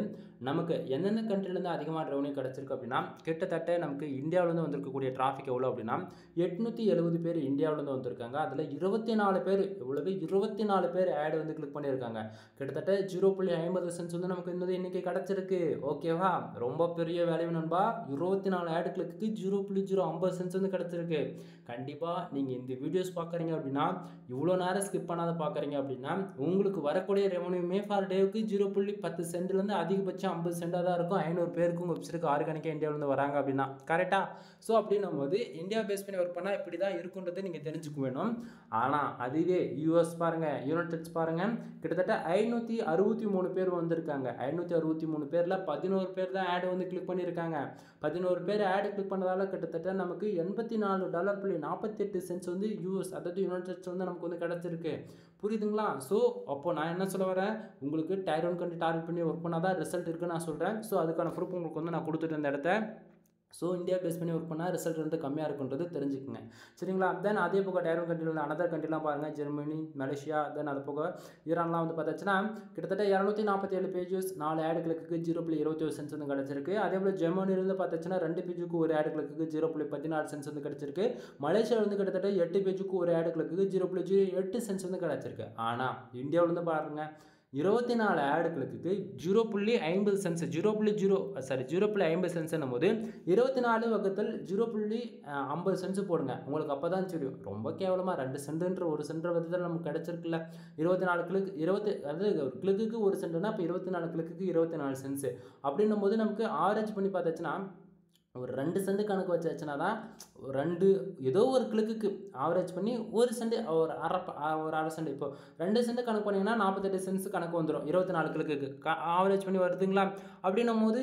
நமக்கு எந்தெந்த கண்ட்ரிலேருந்து அதிகமாக ரெவன்யூ கிடச்சிருக்கு அப்படின்னா கிட்டத்தட்ட நமக்கு இந்தியாவிலேருந்து வந்திருக்கக்கூடிய டிராஃபிக் எவ்வளோ அப்படின்னா 870 பேர் இந்தியாவிலேருந்து வந்திருக்காங்க. அதில் 24 பேர் எவ்வளவு 24 பேர் ஆட் வந்து கிளிக் பண்ணியிருக்காங்க. கிட்டத்தட்ட 0.50 சென்ட்ஸ் வந்து நமக்கு இந்த இன்றைக்கி கிடச்சிருக்கு. ஓகேவா? ரொம்ப பெரிய வேல்யூ நண்பா. 24 ஆட் கிளிக்கு 0.050 சென்ட்ஸ் வந்து கிடச்சிருக்கு. கண்டிப்பாக நீங்கள் இந்த வீடியோஸ் பார்க்குறீங்க அப்படின்னா இவ்வளோ நேரம் ஸ்கிப் பண்ணாத பார்க்குறீங்க போகிறீங்க அப்படின்னா உங்களுக்கு வரக்கூடிய ரெவன்யூமே ஃபார் டேவுக்கு 0.10 சென்ட்லேருந்து அதிகபட்சம் 50 சென்டாக தான் இருக்கும். 500 பேருக்கு உங்கள் வெப்சைட்டுக்கு ஆர்கானிக்காக இந்தியாவிலேருந்து வராங்க அப்படின்னா கரெக்டாக. ஸோ அப்படின்னும் போது இந்தியா பேஸ் பண்ணி ஒர்க் பண்ணால் இப்படி தான் இருக்குன்றது நீங்கள் தெரிஞ்சுக்க வேணும். ஆனால் அதுவே யூஎஸ் பாருங்கள், யுனைடெட் ஸ்டேட்ஸ் பாருங்கள், கிட்டத்தட்ட 563 பேர் வந்திருக்காங்க. 563 பேரில் 11 பேர் தான் ஆடு வந்து கிளிக் பண்ணியிருக்காங்க. 11 பேர் ஆடு கிளிக் பண்ணதால் கிட்டத்தட்ட நமக்கு $84.48 வந்து யூஎஸ், அதாவது யுனைடெட் ஸ்டேட்ஸ் வந்து நமக்கு வந்து கிடச்சிருக்கு. புரியுதுங்களா? ஸோ அப்போ நான் என்ன சொல்ல வரேன், உங்களுக்கு டயர் 1 கண்ட்ரி டார்கெட் பண்ணி ஒர்க் பண்ணால் தான் ரிசல்ட் இருக்குன்னு நான் சொல்கிறேன். ஸோ அதுக்கான ப்ரூஃப் உங்களுக்கு வந்து நான் கொடுத்துட்டு இந்த இடத்த. ஸோ இந்தியா பேஸ் பண்ணி ஒர்க் பண்ணால் ரிசல்ட் வந்து கம்மியாக இருக்குன்றது தெரிஞ்சுக்குங்க. சரிங்களா? தென் அதே போக டயர் 1 கண்ட்ரியில் அனதர் கண்ட்ரிலாம் பாருங்கள், ஜெர்மனி, மலேசியா, தென் அது போக ஈரான்லாம் வந்து பார்த்தாச்சுன்னா கிட்டத்தட்ட 247 பேஜஸ் 4 ஆடு கிளிக்கு 0.21 சென்ட்ஸ் வந்து கிடச்சிருக்கு. அதே போல் ஜெர்மனிலேருந்து பார்த்தாச்சுன்னா 2 பேஜுக்கு ஒரு ஆடு கிளிக்கு 0.14 சென்ட்ஸ் வந்து கிடச்சிருக்கு. மலேசியாவிலேருந்து கிட்டத்தட்ட 8 பேஜுக்கு ஒரு ஆடு கிளிக்கு 0.08 சென்ட்ஸ் வந்து கிடச்சிருக்கு. ஆனால் இந்தியாவிலேருந்து பாருங்கள் 24 ஆடு கிளிக்கு 0.50 சென்ட்ஸ் 0.50 சென்ட்ஸ்னும் போது 24 வகுத்தல் 0.50 சென்ட்ஸ் போடுங்க. உங்களுக்கு அப்போ தான் தெரியும் ரொம்ப கேவலமாக 2 சென்ட்ன்ற 1 சென்ட் விதத்தில் நமக்கு கிடச்சிருக்குல்ல. 24 கிளிக் 20, அதாவது ஒரு கிளிக்கு 1 சென்ட்னா அப்போ 24 கிளிக்கு 24 சென்ட்ஸ் அப்படின்னும் போது நமக்கு ஆவரேஜ் பண்ணி பார்த்தாச்சுன்னா ஒரு 2 சென்ட் கணக்கு வச்சாச்சுன்னா தான் 2 ஏதோ ஒரு கிளிக்கு ஆவரேஜ் பண்ணி 1 சென்ட் ஒரு அரை சென்ட், இப்போ 2 சென்ட் கணக்கு பண்ணிங்கன்னா 48 சென்ட்ஸ் கணக்கு வந்துடும் 24 கிளிக்கு ஆவரேஜ் பண்ணி வருதுங்களா. அப்படின்னும் போது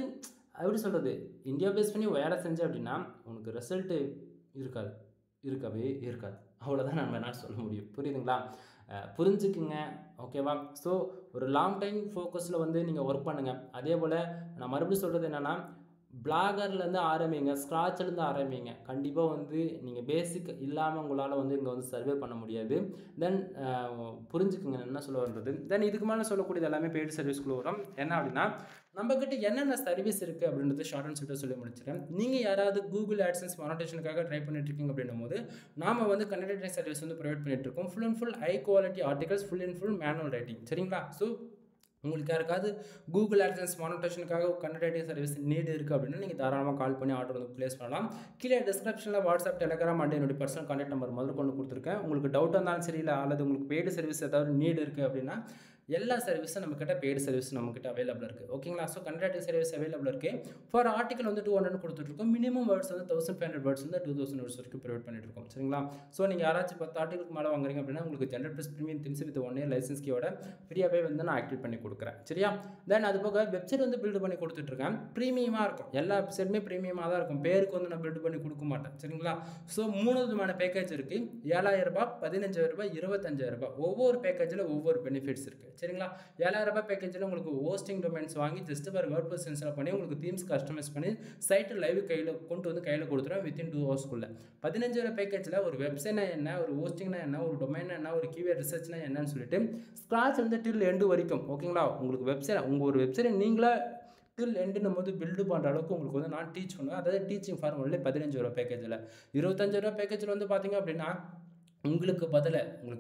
எப்படி சொல்கிறது, இந்தியா பேஸ் பண்ணி வேலை செஞ்சேன் அப்படின்னா உனக்கு ரிசல்ட்டு இருக்கவே இருக்காது. அவ்வளோதான் நம்ம என்ன சொல்ல முடியும். புரியுதுங்களா? புரிஞ்சுக்குங்க, ஓகேவா? ஸோ ஒரு லாங் டைம் ஃபோக்கஸில் வந்து நீங்கள் ஒர்க் பண்ணுங்கள். அதே போல் நான் மறுபடியும் சொல்கிறது என்னென்னா, பிளாகர்லேருந்து ஆரம்பிங்க, ஸ்க்ராட்ச்லேருந்து ஆரம்பிங்க. கண்டிப்பாக வந்து நீங்கள் பேசிக் இல்லாமல் உங்களால் வந்து இங்கே வந்து சர்வே பண்ண முடியாது. தென் புரிஞ்சுக்குங்க என்ன சொல்ல வர்றது. தென் இதுக்கு மேலே சொல்லக்கூடியது எல்லாமே பெய்டு சர்வீஸ்க்குள்ளே வரும். என்ன அப்படின்னா நம்மக்கிட்ட என்னென்ன சர்வீஸ் இருக்குது அப்படின்றது ஷார்ட் அண்ட் ஸ்வீட்டாக சொல்லி முடிச்சிட்டேன். நீங்கள் யாராவது கூகுள் ஆட்சன்ஸ் மானிட்டேஷனுக்காக ட்ரை பண்ணிட்டு இருக்கீங்க அப்படின்னும் போது நாம் வந்து கண்டென்ட் சர்வீஸ் வந்து ப்ரொவைட் பண்ணிட்டு இருக்கோம். Full and full high quality articles, full and full manual writing. சரிங்களா? ஸோ உங்களுக்கு யாருக்காவது கூகுள் ஆட்சன்ஸ் மானிட்டேஷனுக்காக கண்டென்ட் சர்வீஸ் நீடு இருக்குது அப்படின்னா நீங்கள் தாராளமாக கால் பண்ணி ஆர்டர் வந்து ப்ளேஸ் பண்ணலாம். கீழே டிஸ்கிரிப்ஷனில் வாட்ஸ்அப், டெலிகிராம் அண்ட் என்னுடைய பர்சனல் கான்டாக்ட் நம்பர் முதல் கொண்டு கொடுத்துருக்கேன். உங்களுக்கு டவுட்டாக இருந்தாலும் சரியில்லை, அல்லது உங்களுக்கு பெய்டு சர்வீஸ் ஏதாவது நீடு இருக்குது அப்படின்னா எல்லா சர்வீஸும் நம்மக்கிட்ட பெய்டு சர்வீஸ் நம்மக்கிட்ட அவைலபிள் இருக்குது. ஓகேங்களா? ஸோ கண்டென்ட் சர்வீஸ் அவைலபிள் இருக்குது. ஃபார் ஆர்டிகல் வந்து 200 கொடுத்துட்ருக்கோம். மினிமம் வேர்ட்ஸ் வந்து 1500 வேர்ட்ஸ் வந்து 2000 வேர்ட்ஸ் வரைக்கும் ப்ரொவைட் பண்ணிட்டு இருக்கோம். சரிங்களா? ஸோ நீங்கள் யாராச்சும் 10 ஆர்டிகளுக்கு மேலே வாங்குறீங்க அப்படின்னா உங்களுக்கு general plus premium themes with 1 year licence கீயோட ஃப்ரீயாகவே வந்து நான் ஆக்டிவேட் பண்ணி கொடுக்குறேன். சரியா? தென் அது போக வெப்சைட் வந்து பில்டு பண்ணி கொடுத்துட்ருக்கேன். ப்ரீமியமாக இருக்கும், எல்லா வெப்சைட்டுமே ப்ரீமியமாக தான் இருக்கும். பேருக்கு வந்து நான் பில்டு பண்ணி கொடுக்க மாட்டேன். சரிங்களா? ஸோ 3 விதமான பேக்கேஜ் இருக்குது. 7000 ரூபாய், 15000 ரூபாய், 25000 ரூபாய். ஒவ்வொரு பேக்கேஜில் ஒவ்வொரு பெனிஃபிட்ஸ் இருக்குது. சரிங்களா? 7000 ரூபாய் பேக்கேஜில் உங்களுக்கு ஹோஸ்டிங் டொமைன்ஸ் வாங்கி ஜஸ்ட் ஃபார் வேர்ட்ப்ரெஸ் இன்ஸ்டால் பண்ணி உங்களுக்கு தீம்ஸ் கஸ்டமைஸ் பண்ணி சைட்டு லைவ் கையில் கொடுத்துருவேன் வித்தின் 2 ஹவர்ஸ்க்குள்ளே. 15000 பேக்கேஜில் ஒரு வெப்சைட்னா என்ன, ஒரு ஹோஸ்டிங்னா என்ன, ஒரு டொமைன் என்ன, ஒரு கீவேர்ட் ரிசர்ச்னா என்னன்னு சொல்லிட்டு ஸ்க்ராட்ச் வந்து டில் எண்டு வரைக்கும். ஓகேங்களா? உங்களுக்கு வெப்சைட் உங்கள் ஒரு வெப்சைட்டை நீங்களே டில் எண்டுன்னும் போது பில்டு பண்ணுற அளவுக்கு உங்களுக்கு வந்து நான் டீச் பண்ணுவேன். அதாவது டீச்சிங் ஃபார்மேட்லேயே 15000 பேக்கேஜில். 25000 பேக்கேஜில் வந்து பார்த்தீங்க அப்படின்னா உங்களுக்கு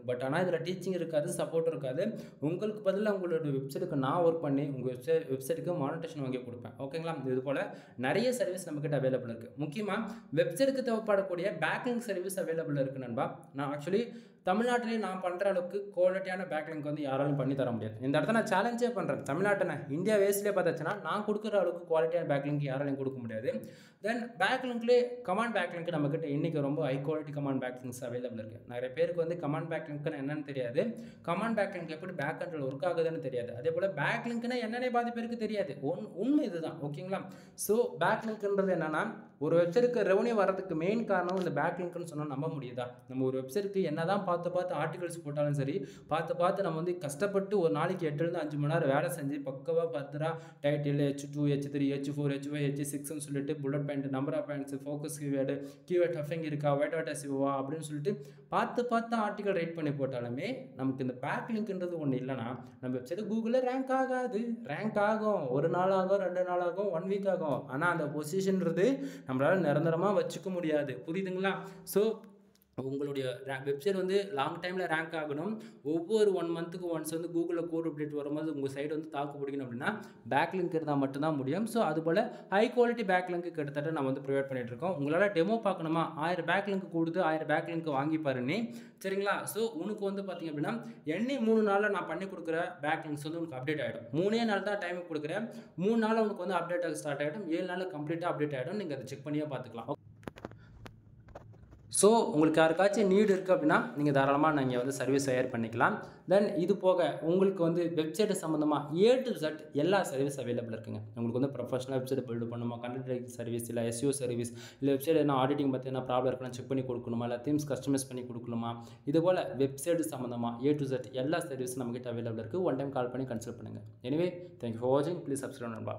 பட் ஆனால் இதில் டீச்சிங் இருக்காது, சப்போர்ட் இருக்காது. உங்களுக்கு பதிலாக உங்களோட வெப்சைட்டுக்கு நான் ஒர்க் பண்ணி உங்கள் வெப்சைட்டுக்கு மானிட்டேஷன் வாங்கி கொடுப்பேன். ஓகேங்களா? இது போல் நிறைய சர்வீஸ் நம்மக்கிட்ட அவைலபிள் இருக்குது. முக்கியமாக வெப்சைட்டுக்கு தேவைப்படக்கூடிய பேக்கிங் சர்வீஸ் அவைலபிள் இருக்குது நண்பா. நான் ஆக்சுவலி தமிழ்நாட்டிலே நான் பண்ணுற அளவுக்கு குவாலிட்டியான பேக்லிங்க் வந்து யாராலும் பண்ணி தர முடியாது. இந்த இடத்த நான் சேலஞ்சே பண்ணுறேன். தமிழ்நாட்டை இந்தியா வேஸ்ட்லேயே பார்த்தாச்சுன்னா நான் கொடுக்குற அளவுக்கு குவாலிட்டியான பேக்லிங்க் யாராலையும் கொடுக்க முடியாது. தென் பேக்லிங்க்லேயே கமாண்ட் பேக்லிங்க் நம்மக்கிட்ட இன்றைக்கி ரொம்ப ஹை குவாலிட்டி கமாண்ட் பேக்லிங்க்ஸ் அவைலபிள் இருக்குது. நிறைய பேருக்கு வந்து கமாண்ட் பேக்லிங்க்னு என்னன்னு தெரியாது, கமாண்ட் பேக்லிங்க் எப்படி பேக் கண்ட்ரோல் ஒர்க் ஆகுதுன்னு தெரியாது. அதே போல் பேக்லிங்க்னா என்னென்ன பாதி பேருக்கு தெரியாது. உண்மை இதுதான். ஓகேங்களா? ஸோ பேக்லிங்க்ன்றது என்னென்னா ஒரு வெப்சைட்டுக்கு ரெவன்யூ வரதுக்கு மெயின் காரணம் இந்த பேக்லிங்க்னு சொன்னால் நம்ப முடியுதா? நம்ம ஒரு வெப்சைட்டுக்கு என்ன தான் பார்த்து ஆர்டிகல்ஸ் போட்டாலும் சரி, பார்த்து நம்ம வந்து கஷ்டப்பட்டு ஒரு நாளைக்கு 8 5 மணி நேரம் வேலை செஞ்சு பக்கவாக Patra title H2, H3, H4, H5, H6ன்னு சொல்லிட்டு bullet point, number of points, focus keyword stuffing இருக்கா, வைட் அட்டாசிவா அப்படின்னு சொல்லிட்டு பார்த்து ஆர்டிகல் ரைட் பண்ணி போட்டாலுமே நமக்கு இந்த பேக்லிங்க்ன்றது ஒன்று இல்லைனா நம்ம வெப்சைட்டு கூகுளில் ரேங்க் ஆகாது. ரேங்க் ஆகும், 1 நாள் ஆகும், 2 நாள் ஆகும், 1 வீக் ஆகும். ஆனால் அந்த பொசிஷன்றது நம்மளால் நிரந்தரமாக வச்சுக்க முடியாது. புரியுதுங்களா? ஸோ உங்களுடைய வெப்சைட் வந்து லாங் டைமில் ரேங்க் ஆகணும். ஒவ்வொரு 1 மந்த்துக்கு ஒன்ஸ் வந்து கூகுளில் கோட் அப்டேட் வரும்போது உங்கள் சைடு வந்து தாக்கு பிடிக்கணும் அப்படின்னா பேக் லிங்க் இருந்தால் மட்டும்தான் முடியும். ஸோ அதுபோல் ஹை குவாலிட்டி பேக் லிங்க் கிட்டத்தட்ட நம்ம வந்து ப்ரொவைட் பண்ணிட்டு இருக்கோம். உங்களால் டெமோ பார்க்கணுமா 1000 பேக் லிங்க் கொடுத்து 1000 பேக் லிங்க் வாங்கி பாருங்க. சரிங்களா? ஸோ உனக்கு வந்து பார்த்தீங்க அப்படின்னா எண்ணி 3 நாளில் நான் பண்ணி கொடுக்குற பேக் லிங்க்ஸ் வந்து உனக்கு அப்டேட் ஆகிடும். 3 நாள் தான் டைம் கொடுக்குறேன். 3 நாளில் உனக்கு வந்து அப்டேட் ஆக ஸ்டார்ட் ஆகிடும். 7 நாளில் கம்ப்ளீட்டாக அப்டேட் ஆகிடும். நீங்கள் அதை செக் பண்ணியே பார்த்துக்கலாம். ஸோ உங்களுக்கு யாருக்காச்சும் நீடு இருக்குது அப்படின்னா நீங்கள் தாராளமாக நீங்கள் வந்து சர்வீஸ் ஹையர் பண்ணிக்கலாம். தென் இது போக உங்களுக்கு வந்து வெப்சைட் சம்மந்தமாக A to Z எல்லா சர்வீஸ் அவைலபிள் இருக்குங்க. உங்களுக்கு வந்து ப்ரொஃபஷனல் வெப்சைட் பில்டு பண்ணுமா, கண்டென்ட் ரைட்டிங் சர்வீஸ், இல்லை SEO சர்வீஸ், இல்லை வெப்சைட் என்ன ஆடிட்டிங் பற்றி என்ன ப்ராப்ளம் இருக்குன்னு செக் பண்ணி கொடுக்கணுமா, இல்லை தீம்ஸ் கஸ்டமைஸ் பண்ணி கொடுக்கணுமா, இதுபோல் வெப்சைட் சம்மந்தமாக A to Z எல்லா சர்வீஸும் நம்மகிட்ட அவைலபிள் இருக்குது. ஒன் டைம் கால் பண்ணி கன்சல்ட் பண்ணுங்கள். எனிவே தேங்க்யூ ஃபார் வாட்சிங். ப்ளீஸ் சப்ஸ்கிரைப் நண்பா.